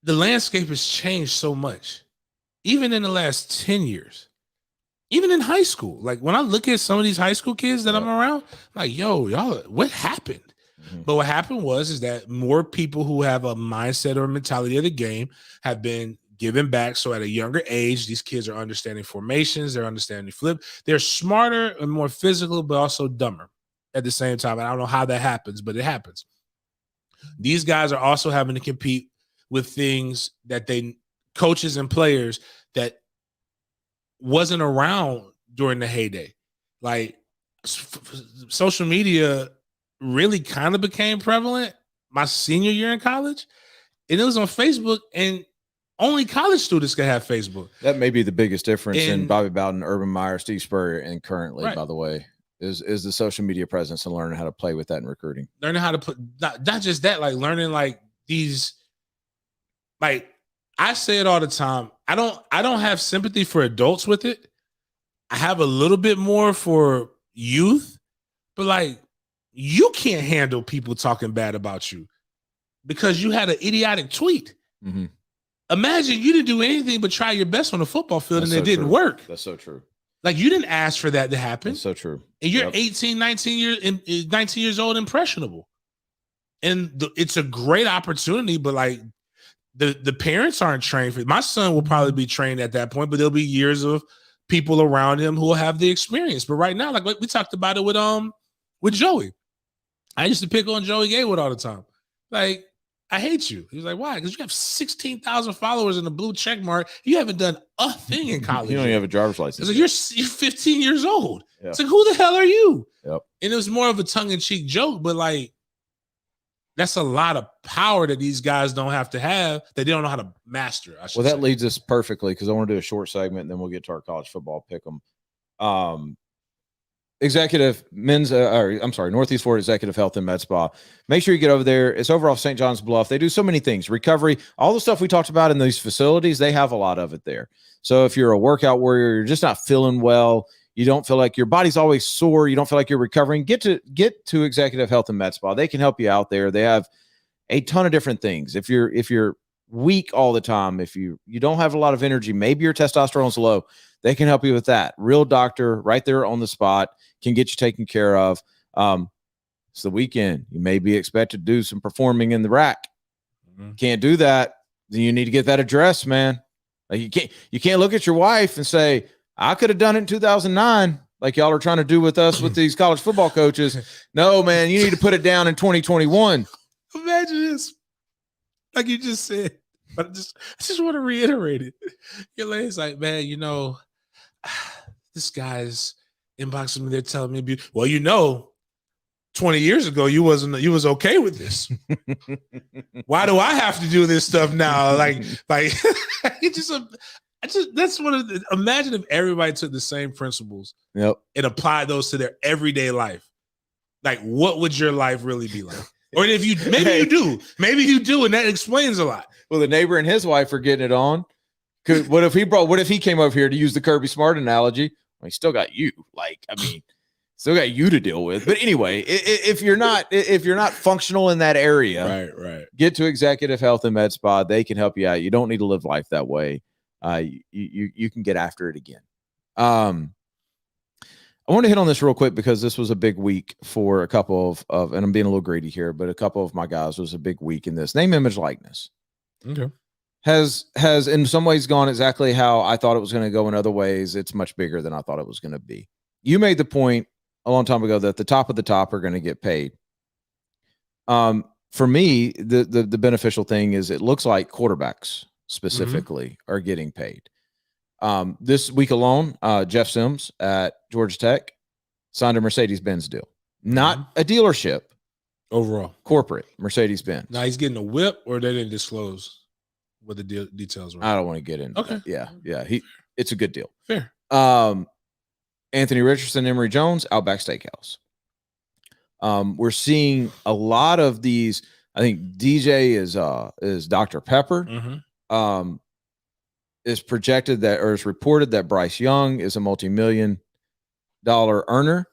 the landscape has changed so much, even in the last 10 years, even in high school. Like when I look at some of these high school kids that I'm around, I'm like, yo, y'all, what happened? But what happened is that more people who have a mindset or mentality of the game have been given back. So at a younger age, these kids are understanding formations, they're understanding flip. They're smarter and more physical, but also dumber at the same time. And I don't know how that happens, but it happens. These guys are also having to compete with things that coaches and players that wasn't around during the heyday. Like social media really kind of became prevalent my senior year in college, and it was on Facebook, and only college students can have Facebook. That may be the biggest difference in Bobby Bowden, Urban Meyer, Steve Spurrier, and currently, by the way, is the social media presence and learning how to play with that in recruiting. Learning how to put not just that, like learning like these, like I say it all the time. I don't have sympathy for adults with it. I have a little bit more for youth, but like you can't handle people talking bad about you because you had an idiotic tweet. Imagine you didn't do anything but try your best on the football field and it didn't work. That's so true. Like you didn't ask for that to happen. That's so true. And you're 18, 19 years old, impressionable. And it's a great opportunity, but like the parents aren't trained for it. My son will probably be trained at that point, but there'll be years of people around him who will have the experience. But right now, like we talked about it with Joey. I used to pick on Joey Gaywood all the time. Like, I hate you. He was like, why? Because you have 16,000 followers in the blue check mark. You haven't done a thing in college. You don't even have a driver's license. It's like, you're 15 years old. Yep. It's like, who the hell are you? Yep. And it was more of a tongue-in-cheek joke, but like, that's a lot of power that these guys don't have that they don't know how to master. Well, that leads us perfectly because I want to do a short segment and then we'll get to our college football pick 'em. Northeast Florida Executive Health and Med Spa. Make sure you get over there. It's over off St. John's Bluff. They do so many things. Recovery, all the stuff we talked about in these facilities, they have a lot of it there. So if you're a workout warrior, you're just not feeling well, you don't feel like your body's always sore, you don't feel like you're recovering, get to Executive Health and Med Spa. They can help you out there. They have a ton of different things. If you're weak all the time, if you don't have a lot of energy, maybe your testosterone's low, they can help you with that. Real doctor right there on the spot can get you taken care of. It's the weekend. You may be expected to do some performing in the rack. Can't do that. Then you need to get that addressed, man. Like you can't look at your wife and say, I could have done it in 2009, like y'all are trying to do with us with these college football coaches. No, man, you need to put it down in 2021. Imagine this. Like you just said, but I just want to reiterate it. Your lady's like, man, this guy's inboxing me. They're telling me, well, 20 years ago, you was okay with this. Why do I have to do this stuff now? Like that's one of the, imagine if everybody took the same principles and applied those to their everyday life. Like, what would your life really be like? Or if you, maybe you do, and that explains a lot. Well, the neighbor and his wife are getting it on. What if he came over here to use the Kirby Smart analogy? Well, he still got you. Still got you to deal with. But anyway, if you're not functional in that area, right. Get to Executive Health and Med Spa. They can help you out. You don't need to live life that way. You can get after it again. I want to hit on this real quick because this was a big week for a couple of, and I'm being a little greedy here, but a couple of my guys was a big week in this. Name, image, likeness. Okay. Has in some ways gone exactly how I thought it was going to go. In other ways, it's much bigger than I thought it was going to be. You made the point a long time ago that the top of the top are going to get paid. For me, the beneficial thing is it looks like quarterbacks specifically are getting paid. This week alone, Jeff Sims at Georgia Tech signed a Mercedes-Benz deal, not a dealership. Overall, corporate Mercedes-Benz. Now he's getting a whip, or they didn't disclose what the details were. I don't want to get into okay. That. Yeah. It's a good deal. Fair. Anthony Richardson, Emory Jones, Outback Steakhouse. We're seeing a lot of these. I think DJ is Dr. Pepper. Mm-hmm. Is projected that, or is reported that Bryce Young is a multi-million-dollar earner,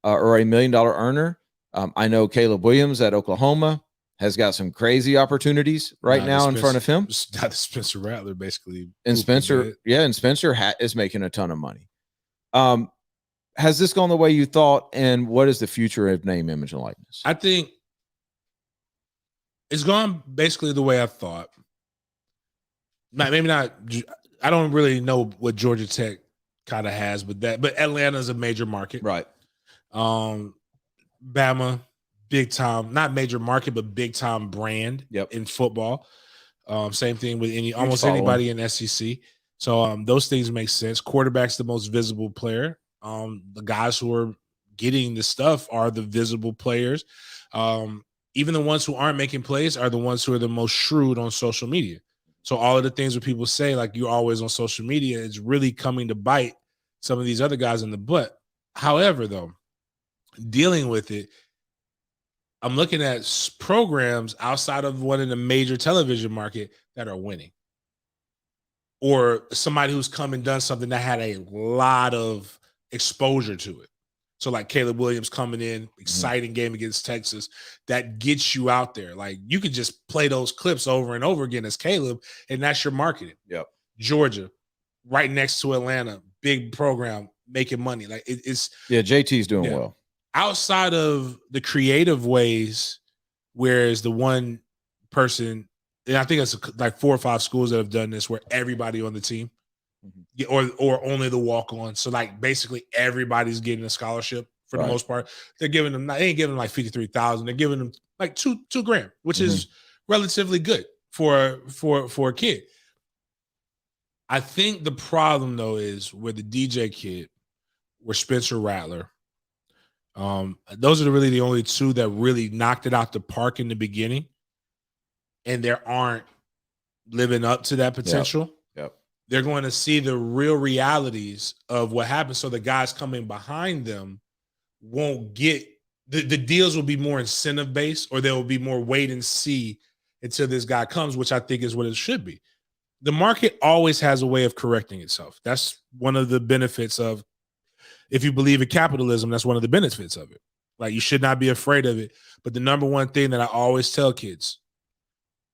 or $1 million earner. I know Caleb Williams at Oklahoma has got some crazy opportunities now in front of him. Not Spencer Rattler, basically. And Spencer is making a ton of money. Has this gone the way you thought? And what is the future of name, image, and likeness? I think it's gone basically the way I thought. Maybe not. I don't really know what Georgia Tech kind of has, but Atlanta is a major market, right? Bama, big time, not major market, but big time brand in football. Same thing with almost anybody in SEC. So those things make sense. Quarterback's the most visible player. The guys who are getting the stuff are the visible players. Even the ones who aren't making plays are the ones who are the most shrewd on social media. So all of the things that people say, like you're always on social media, it's really coming to bite some of these other guys in the butt. However, though, dealing with it, I'm looking at programs outside of one in the major television market that are winning. Or somebody who's come and done something that had a lot of exposure to it. So like Caleb Williams coming in, exciting game against Texas, that gets you out there. Like you could just play those clips over and over again as Caleb, and that's your marketing. Yep. Georgia, right next to Atlanta, big program, making money. Like it's JT's doing well. Outside of the creative ways, whereas the one person, and I think it's like 4 or 5 schools that have done this, where everybody on the team. Or only the walk-on. So like basically everybody's getting a scholarship for the most part. They're giving them, they ain't giving them like 53,000. They're giving them like $2,000, which is relatively good for a kid. I think the problem though is where the DJ kid, where Spencer Rattler, those are really the only two that really knocked it out the park in the beginning, and they aren't living up to that potential. They're going to see the real realities of what happens. So the guys coming behind them won't get the deals will be more incentive based, or there will be more wait and see until this guy comes, which I think is what it should be. The market always has a way of correcting itself. That's one of the benefits of, if you believe in capitalism, that's one of the benefits of it. Like you should not be afraid of it. But the number one thing that I always tell kids,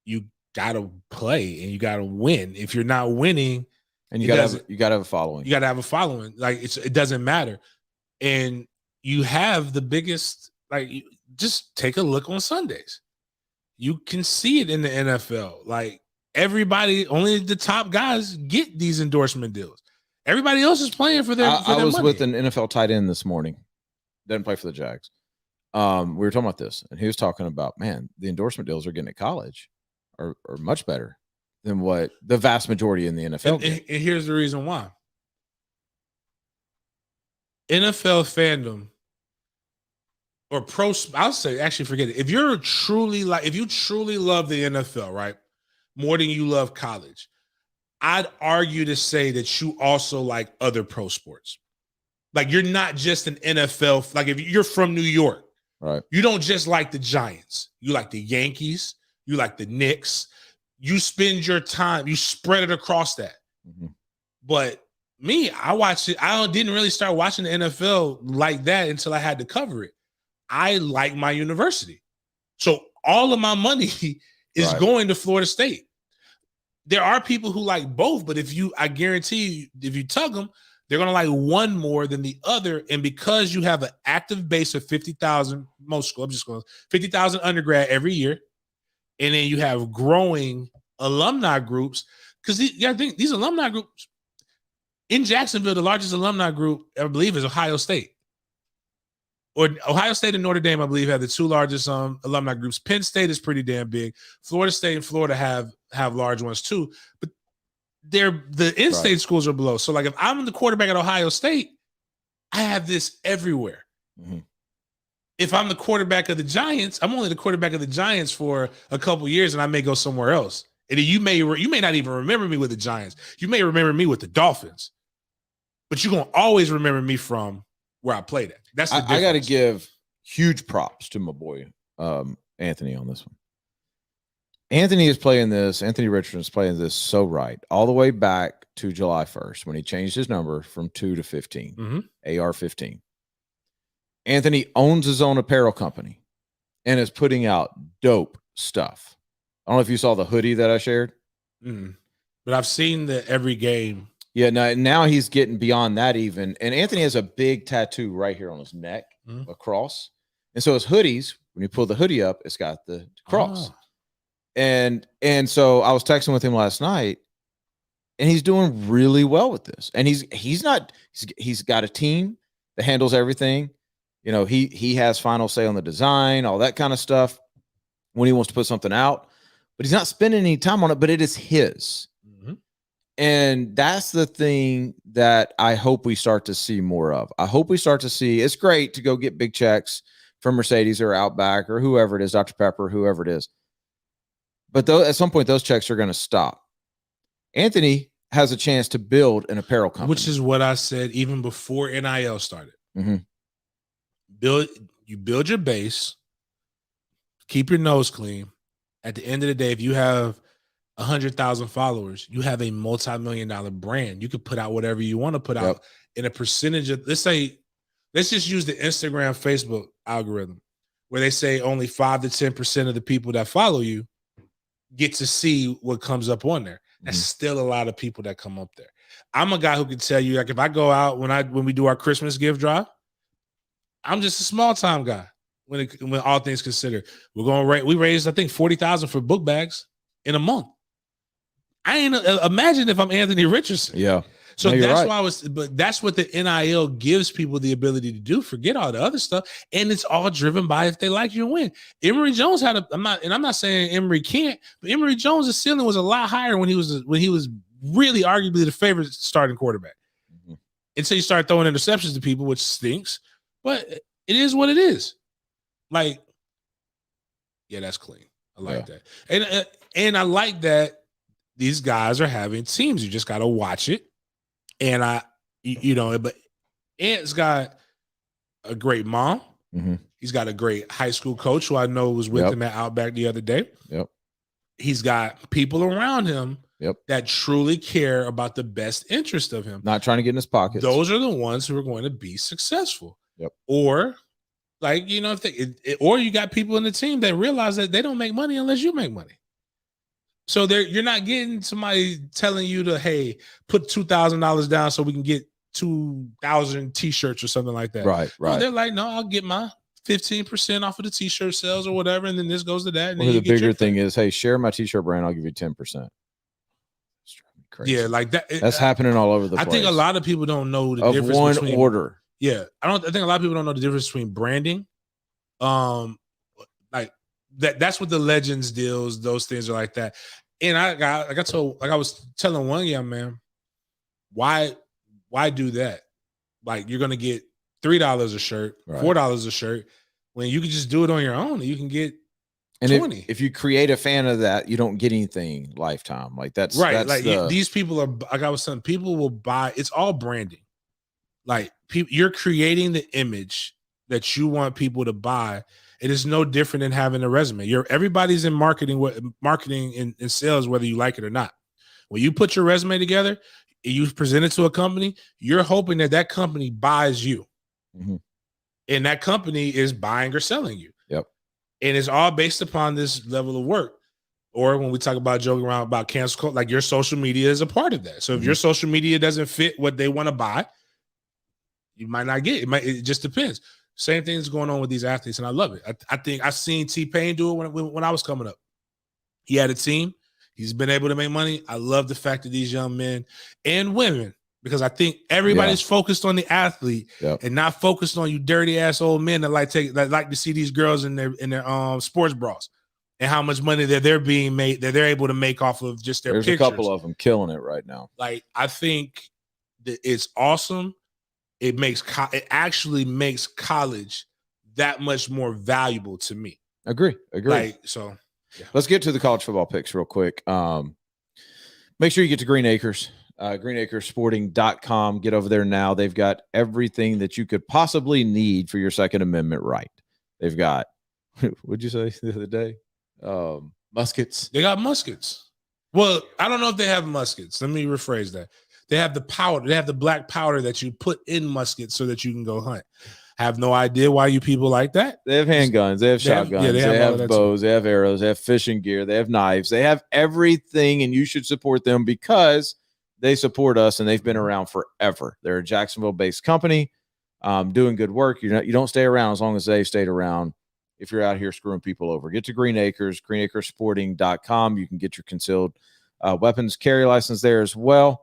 you gotta play and you gotta win. If you're not winning, and you gotta have a following. You gotta have a following. Like it doesn't matter. And you have the biggest, like, just take a look on Sundays. you can see it in the NFL. Like everybody, only the top guys get these endorsement deals. Everybody else is playing for their I was money. with an NFL tight end this morning. Didn't play for the Jags. We were talking about this, and he was talking about, man, the endorsement deals are getting at college are much better than what the vast majority in the NFL and here's the reason why. NFL fandom or I'll say, actually forget it. If you truly love the NFL, right, more than you love college, I'd argue to say that you also like other pro sports. Like you're not just an NFL. Like if you're from New York, right, you don't just like the Giants. You like the Yankees. You like the Knicks. You spend your time. You spread it across that. Mm-hmm. But me, I watched it. I didn't really start watching the NFL like that until I had to cover it. I like my university. So all of my money is going to Florida State. There are people who like both, but I guarantee you, if you tug them, they're going to like one more than the other. And because you have an active base of 50,000, 50,000 undergrad every year, and then you have growing alumni groups, because you got to think these alumni groups in Jacksonville, the largest alumni group, I believe, is Ohio State. Or Ohio State and Notre Dame, I believe, have the two largest alumni groups. Penn State is pretty damn big. Florida State and Florida have large ones too. But the in-state schools are below. So like if I'm the quarterback at Ohio State, I have this everywhere. Mm-hmm. If I'm the quarterback of the Giants, I'm only the quarterback of the Giants for a couple years, and I may go somewhere else. And you may not even remember me with the Giants. You may remember me with the Dolphins. But you're going to always remember me from where I played at. That's the difference. I got to give huge props to my boy Anthony on this one. Anthony Richardson is playing this so right, all the way back to July 1st when he changed his number from 2 to 15, AR-15. Anthony owns his own apparel company and is putting out dope stuff. I don't know if you saw the hoodie that I shared. But I've seen that every game. Yeah, now he's getting beyond that even. And Anthony has a big tattoo right here on his neck, across. And so his hoodies, when you pull the hoodie up, it's got the cross. And so I was texting with him last night, and he's doing really well with this. And he's got a team that handles everything. You know, he has final say on the design, all that kind of stuff when he wants to put something out. But he's not spending any time on it, but it is his. And that's the thing that I hope we start to see more of. I hope we start to see, it's great to go get big checks from Mercedes or Outback or whoever it is, Dr. Pepper, whoever it is. But at some point, those checks are going to stop. Anthony has a chance to build an apparel company. Which is what I said even before NIL started. You build your base, keep your nose clean. At the end of the day, if you have 100,000 followers, you have a multi-million-dollar brand. You could put out whatever you want to put out in a percentage of, let's just use the Instagram, Facebook algorithm, where they say only 5 to 10% of the people that follow you get to see what comes up on there. That's still a lot of people that come up there. I'm a guy who can tell you, like, if I go out when we do our Christmas gift drive, I'm just a small time guy. When all things considered, we raised, I think, 40,000 for book bags in a month. I ain't imagine if I'm Anthony Richardson. Yeah. So that's why but that's what the NIL gives people the ability to do. Forget all the other stuff. And it's all driven by if they like you and win. Emory Jones I'm not saying Emory can't, but Emory Jones' ceiling was a lot higher when he was really arguably the favorite starting quarterback. Until you start throwing interceptions to people, which stinks. But it is what it is. Like, yeah, that's clean. I like that. And I like that these guys are having teams. You just got to watch it. And but Ant's got a great mom. He's got a great high school coach who I know was with him at Outback the other day. He's got people around him that truly care about the best interest of him. Not trying to get in his pockets. Those are the ones who are going to be successful. Or like, or you got people in the team that realize that they don't make money unless you make money. So you're not getting somebody telling you to, hey, put $2,000 down so we can get 2,000 t-shirts or something like that. Right. No, they're like, no, I'll get my 15% off of the t-shirt sales or whatever, and then this goes to that. And well, then the bigger thing is, hey, share my t-shirt brand, I'll give you 10%. Crazy. Yeah, like that. That's happening all over the place. I think a lot of people don't know the difference one between order. Yeah, I think a lot of people don't know the difference between branding. Like that's what the Legends deals, those things are like that. And I was telling one young man, why do that? Like you're gonna get $3 a shirt, $4 a shirt, when you can just do it on your own and you can get and 20. If you create a fan of that, you don't get anything lifetime. Like that's right. That's like these people are, like I was saying, people will buy. It's all branding. Like you're creating the image that you want people to buy. It is no different than having a resume. Everybody's in marketing and sales, whether you like it or not. When you put your resume together, you present it to a company, you're hoping that company buys you. Mm-hmm. And that company is buying or selling you. Yep. And it's all based upon this level of work. Or when we talk about joking around about cancel culture, like your social media is a part of that. So if your social media doesn't fit what they want to buy, you might not get it. It just depends. Same thing is going on with these athletes, and I love it. I think I've seen T-Pain do it when I was coming up. He had a team. He's been able to make money. I love the fact that these young men and women, because I think everybody's focused on the athlete and not focused on you dirty ass old men that like to see these girls in their sports bras and how much money that they're being made, that they're able to make off of just their pictures. There's a couple of them killing it right now. Like I think that it's awesome. It actually makes college that much more valuable to me. Agree. Like, so yeah. Let's get to the college football picks real quick. Make sure you get to Green Acres, greenacresporting.com. Get over there now. They've got everything that you could possibly need for your Second Amendment right. They've got, what'd you say the other day? Muskets. They got muskets. Well, I don't know if they have muskets. Let me rephrase that. They have the powder. They have the black powder that you put in muskets so that you can go hunt. I have no idea why you people like that. They have handguns. They have shotguns. They have bows. They have arrows. They have fishing gear. They have knives. They have everything, and you should support them because they support us, and they've been around forever. They're a Jacksonville-based company doing good work. You don't stay around as long as they've stayed around if you're out here screwing people over. Get to Green Acres, greenacresporting.com. You can get your concealed weapons carry license there as well.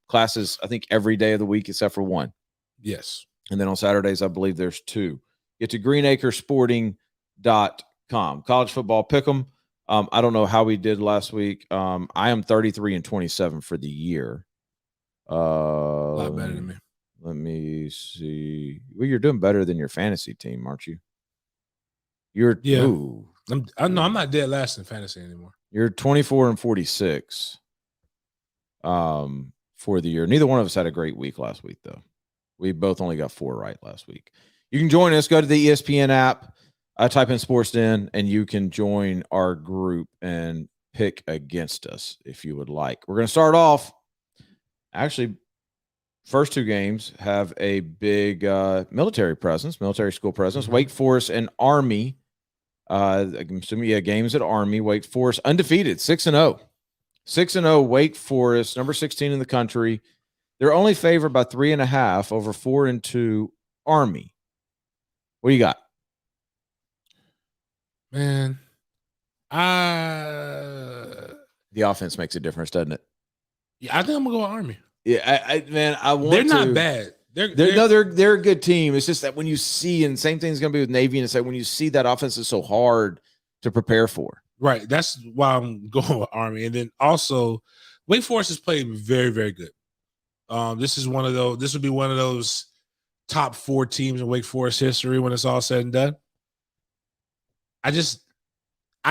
Classes, I think, every day of the week except for one. Yes. And then on Saturdays, I believe there's 2. Get to greenacresporting.com. College football pick'em. I don't know how we did last week. I am 33-27 for the year. A lot better than me. Let me see. Well, you're doing better than your fantasy team, aren't you? I'm not dead last in fantasy anymore. You're 24-46. For the year. Neither one of us had a great week last week, though. We both only got 4 right last week. You can join us. Go to the ESPN app, type in sportsden, and you can join our group and pick against us if you would like. We're going to start off. Actually, first 2 games have a big military school presence. Wake Forest and Army. I'm assuming, games at Army. Wake Forest undefeated, 6-0. 6-0 Wake Forest, number 16 in the country. They're only favored by 3.5 over 4-2 Army. What do you got? Man, the offense makes a difference, doesn't it? Yeah, I think I'm gonna go with Army. Yeah, I want. They're not bad. They're a good team. It's just that when you see, and same thing's gonna be with Navy, and it's like when you see that offense is so hard to prepare for. Right. That's why I'm going with Army. And then also, Wake Forest has played very, very good. This would be one of those top 4 teams in Wake Forest history when it's all said and done. I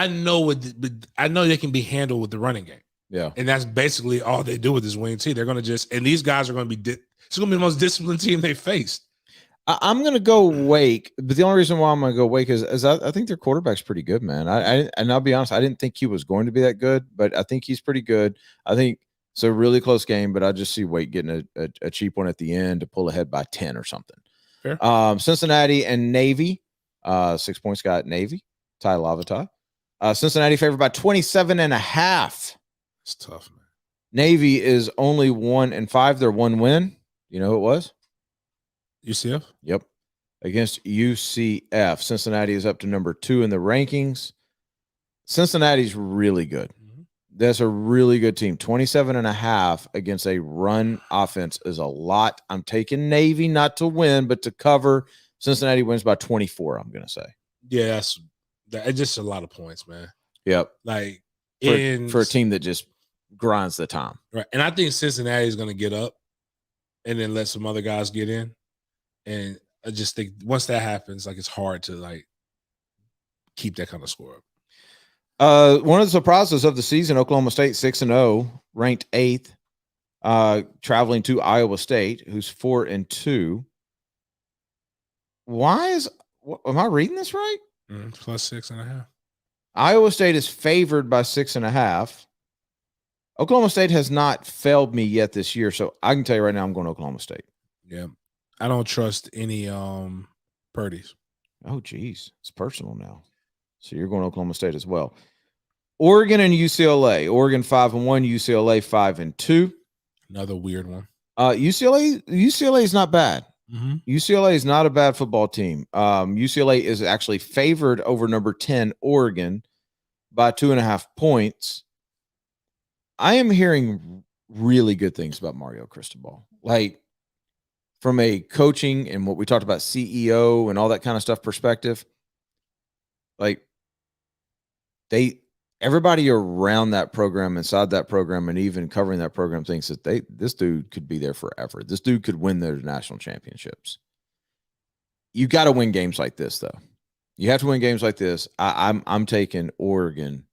know they can be handled with the running game. Yeah. And that's basically all they do with this wing team. They're going to and these guys are going to be, it's going to be the most disciplined team they faced. I'm going to go Wake, but the only reason why I'm going to go Wake is I think their quarterback's pretty good, man. And I'll be honest, I didn't think he was going to be that good, but I think he's pretty good. I think it's a really close game, but I just see Wake getting a cheap one at the end to pull ahead by 10 or something. Fair. Cincinnati and Navy, 6 points got Navy, Ty Lavatai. Cincinnati favored by 27.5. It's tough, man. Navy is only 1-5. Their one win. You know who it was? UCF? Yep. against UCF. Cincinnati is up to number 2 in the rankings. Cincinnati's really good. That's a really good team. 27.5 against a run offense is a lot. I'm taking Navy not to win, but to cover. Cincinnati wins by 24, I'm going to say. Yeah, that's just a lot of points, man. Yep. Like for a team that just grinds the time. Right. And I think Cincinnati is going to get up and then let some other guys get in. And I just think once that happens, like, it's hard to like keep that kind of score up. One of the surprises of the season, Oklahoma State 6-0, ranked 8th, traveling to Iowa State, who's 4-2. Am I reading this right? Plus 6.5. Iowa State is favored by 6.5. Oklahoma State has not failed me yet this year, so I can tell you right now I'm going to Oklahoma State. Yeah. I don't trust any Purdy's. Oh, geez. It's personal now. So you're going to Oklahoma State as well. Oregon and UCLA. Oregon 5-1, UCLA 5-2. Another weird one. UCLA is not bad. Mm-hmm. UCLA is not a bad football team. UCLA is actually favored over number 10, Oregon, by 2.5 points. I am hearing really good things about Mario Cristobal. Like, from a coaching and what we talked about, CEO and all that kind of stuff perspective, like, everybody around that program, inside that program, and even covering that program thinks that this dude could be there forever. This dude could win their national championships. You got to win games like this, though. You have to win games like this. I'm taking Oregon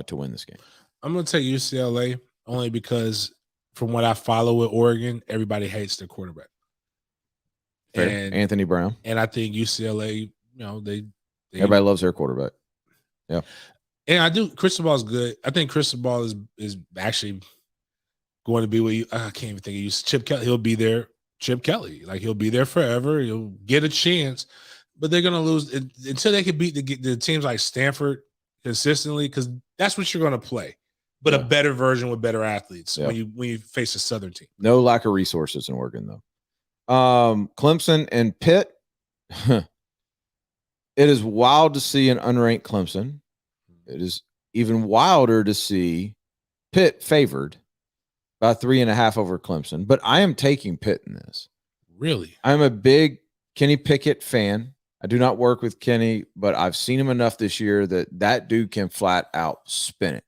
to win this game. I'm going to take UCLA only because from what I follow with Oregon, everybody hates their quarterback. Fair. And Anthony Brown. And I think UCLA, everybody loves their quarterback. Yeah. And I do. Cristobal is good. I think Cristobal is actually going to be with you. I can't even think of you. Chip Kelly. He'll be there. Chip Kelly. Like, he'll be there forever. He'll get a chance. But they're going to lose until they can beat the teams like Stanford consistently, because that's what you're going to play. But a better version with better athletes when you face a Southern team. No lack of resources in Oregon, though. Clemson and Pitt. It is wild to see an unranked Clemson. It is even wilder to see Pitt favored by 3.5 over Clemson. But I am taking Pitt in this. Really? I'm a big Kenny Pickett fan. I do not work with Kenny, but I've seen him enough this year that dude can flat out spin it.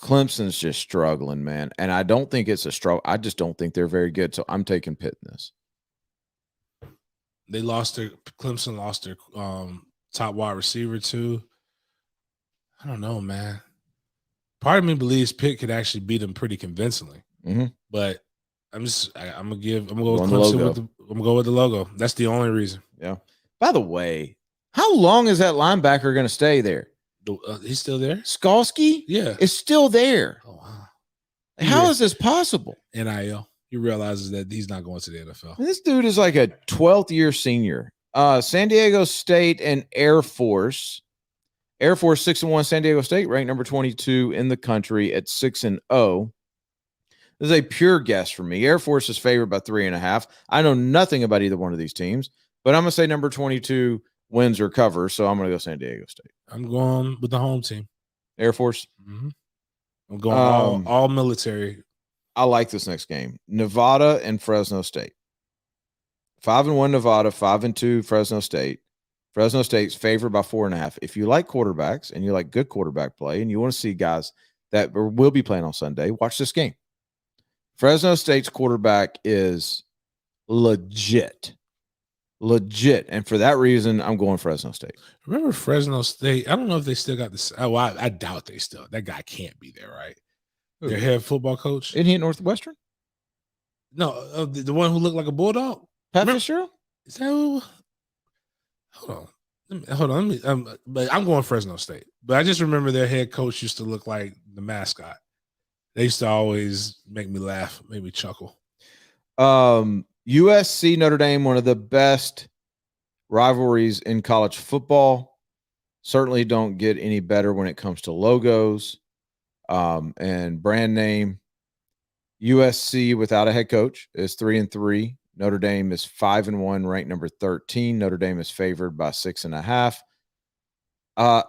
Clemson's just struggling, man. And I don't think it's a struggle. I just don't think they're very good. So I'm taking Pitt in this. Clemson lost their top wide receiver too. I don't know, man. Part of me believes Pitt could actually beat them pretty convincingly. Mm-hmm. But I'm gonna go with Clemson. I'm gonna go with the logo. That's the only reason. Yeah. By the way, how long is that linebacker going to stay there? He's still there. Skalski? Yeah, is still there. Oh wow. How is this possible? NIL. He realizes that he's not going to the NFL. This dude is like a 12th year senior. San Diego State and Air Force. Air Force 6-1. San Diego State ranked number 22 in the country at 6-0. This is a pure guess for me. Air Force is favored by 3.5. I know nothing about either one of these teams, but I'm going to say number 22 wins or covers, so I'm going to go San Diego State. I'm going with the home team. Air Force? Mm-hmm. I'm going all military. I like this next game. Nevada and Fresno State. 5-1 Nevada, 5-2 Fresno State. Fresno State's favored by 4.5. If you like quarterbacks and you like good quarterback play and you want to see guys that will be playing on Sunday, watch this game. Fresno State's quarterback is legit. And for that reason, I'm going Fresno State. Remember Fresno State? I don't know if they still got this. Oh, I doubt they still. That guy can't be there, right? Who? Their head football coach. Isn't he at Northwestern? No, the one who looked like a bulldog. Pat Fitzgerald? Is that who? Hold on. But I'm going Fresno State. But I just remember their head coach used to look like the mascot. They used to always make me laugh, make me chuckle. USC Notre Dame, one of the best rivalries in college football. Certainly don't get any better when it comes to logos and brand name. USC without a head coach is 3-3. Notre Dame is 5-1, ranked number 13. Notre Dame is favored by 6.5. I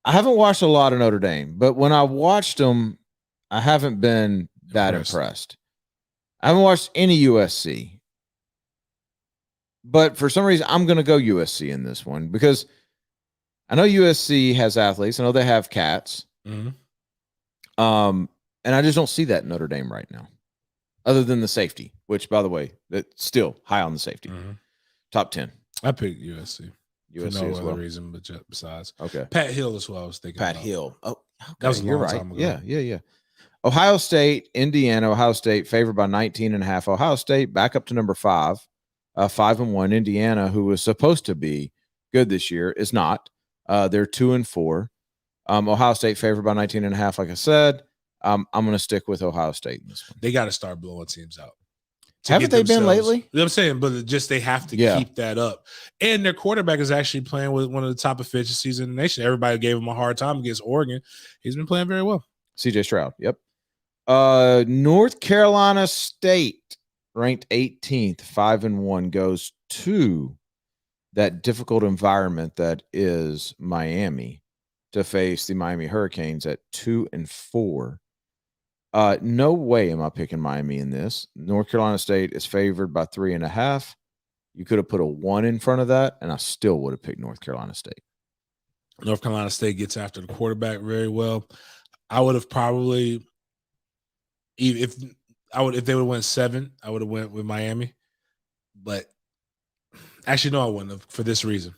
haven't watched a lot of Notre Dame, but when I watched them, I haven't been that impressed. I haven't watched any USC. But for some reason, I'm going to go USC in this one because I know USC has athletes. I know they have cats. Mm-hmm. And I just don't see that in Notre Dame right now, other than the safety, which, by the way, that's still high on the safety. Mm-hmm. Top 10. I picked USC. USC for no as other well. reason but just besides. Okay. Pat Hill is what I was thinking Pat about. Hill. Oh, okay. That was a You're long right. time ago. Yeah. Ohio State, Indiana. Ohio State favored by 19.5. Ohio State back up to number 5. 5-1. Indiana, who was supposed to be good this year, is not. They're 2-4. Ohio State favored by 19.5. Like I said, I'm going to stick with Ohio State in this one. They got to start blowing teams out. Haven't they been lately? You know what I'm saying? But just they have to keep that up. And their quarterback is actually playing with one of the top efficiencies in the nation. Everybody gave him a hard time against Oregon. He's been playing very well. CJ Stroud. Yep. North Carolina State, ranked 18th, 5-1, goes to that difficult environment that is Miami to face the Miami Hurricanes at 2-4. No way am I picking Miami in this. North Carolina State is favored by 3.5. You could have put a 1 in front of that, and I still would have picked North Carolina State. North Carolina State gets after the quarterback very well. I would have probably, if they would have went 7, I would have went with Miami. But actually, no, I wouldn't have for this reason.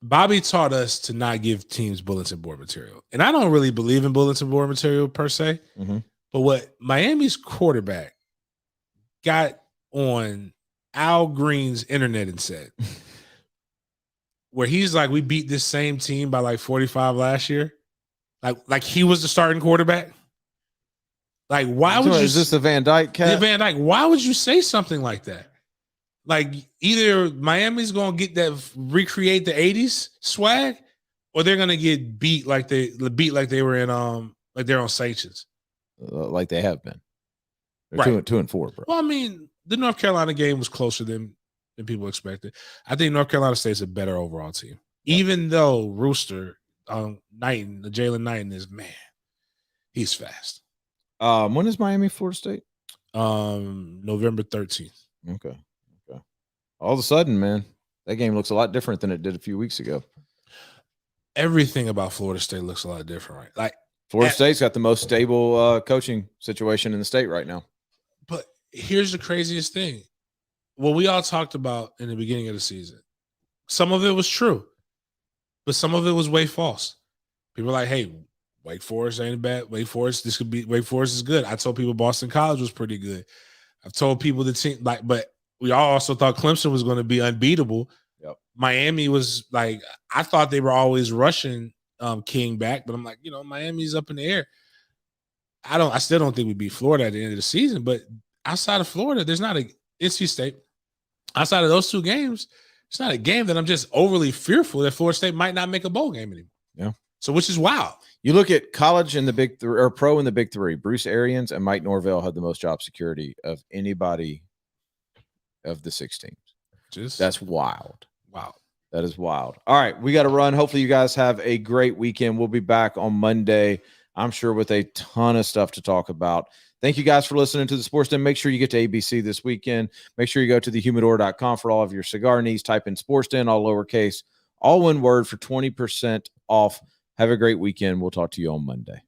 Bobby taught us to not give teams bulletin board material. And I don't really believe in bulletin board material per se. Mm-hmm. But what Miami's quarterback got on Al Green's internet and said, where he's like, we beat this same team by like 45 last year. Like he was the starting quarterback. Like, why would you? Is this the Van Dyke cat? Van Dyke, why would you say something like that? Like, either Miami's gonna get that recreate the 80s swag, or they're gonna get beat like they were in like they're on sanctions. Like they have been. They're right. 2-4, bro. Well, I mean, the North Carolina game was closer than people expected. I think North Carolina State's a better overall team. Yep. Even though Rooster Knighton, the Jalen Knighton is, man, he's fast. When is Miami, Florida State? November 13th. Okay. All of a sudden, man, that game looks a lot different than it did a few weeks ago. Everything about Florida State looks a lot different, right? Like Florida State's got the most stable coaching situation in the state right now. But here's the craziest thing. What we all talked about in the beginning of the season, some of it was true, but some of it was way false. People were like, hey, Wake Forest ain't bad. Wake Forest is good. I told people Boston College was pretty good. I've told people the team, but we all also thought Clemson was going to be unbeatable. Yep. Miami was like, I thought they were always rushing King back, but I'm like, Miami's up in the air. I still don't think we beat Florida at the end of the season, but outside of Florida, there's not a NC State. Outside of those 2 games, it's not a game that I'm just overly fearful that Florida State might not make a bowl game anymore. Yeah. So, which is wild. You look at college in the Big 3 or pro in the Big 3. Bruce Arians and Mike Norvell had the most job security of anybody of the 6 teams. That's wild. Wow. That is wild. All right, we got to run. Hopefully you guys have a great weekend. We'll be back on Monday, I'm sure, with a ton of stuff to talk about. Thank you guys for listening to the Sports Den. Make sure you get to ABC this weekend. Make sure you go to thehumidor.com for all of your cigar needs. Type in Sports Den, all lowercase, all one word, for 20% off. Have a great weekend. We'll talk to you on Monday.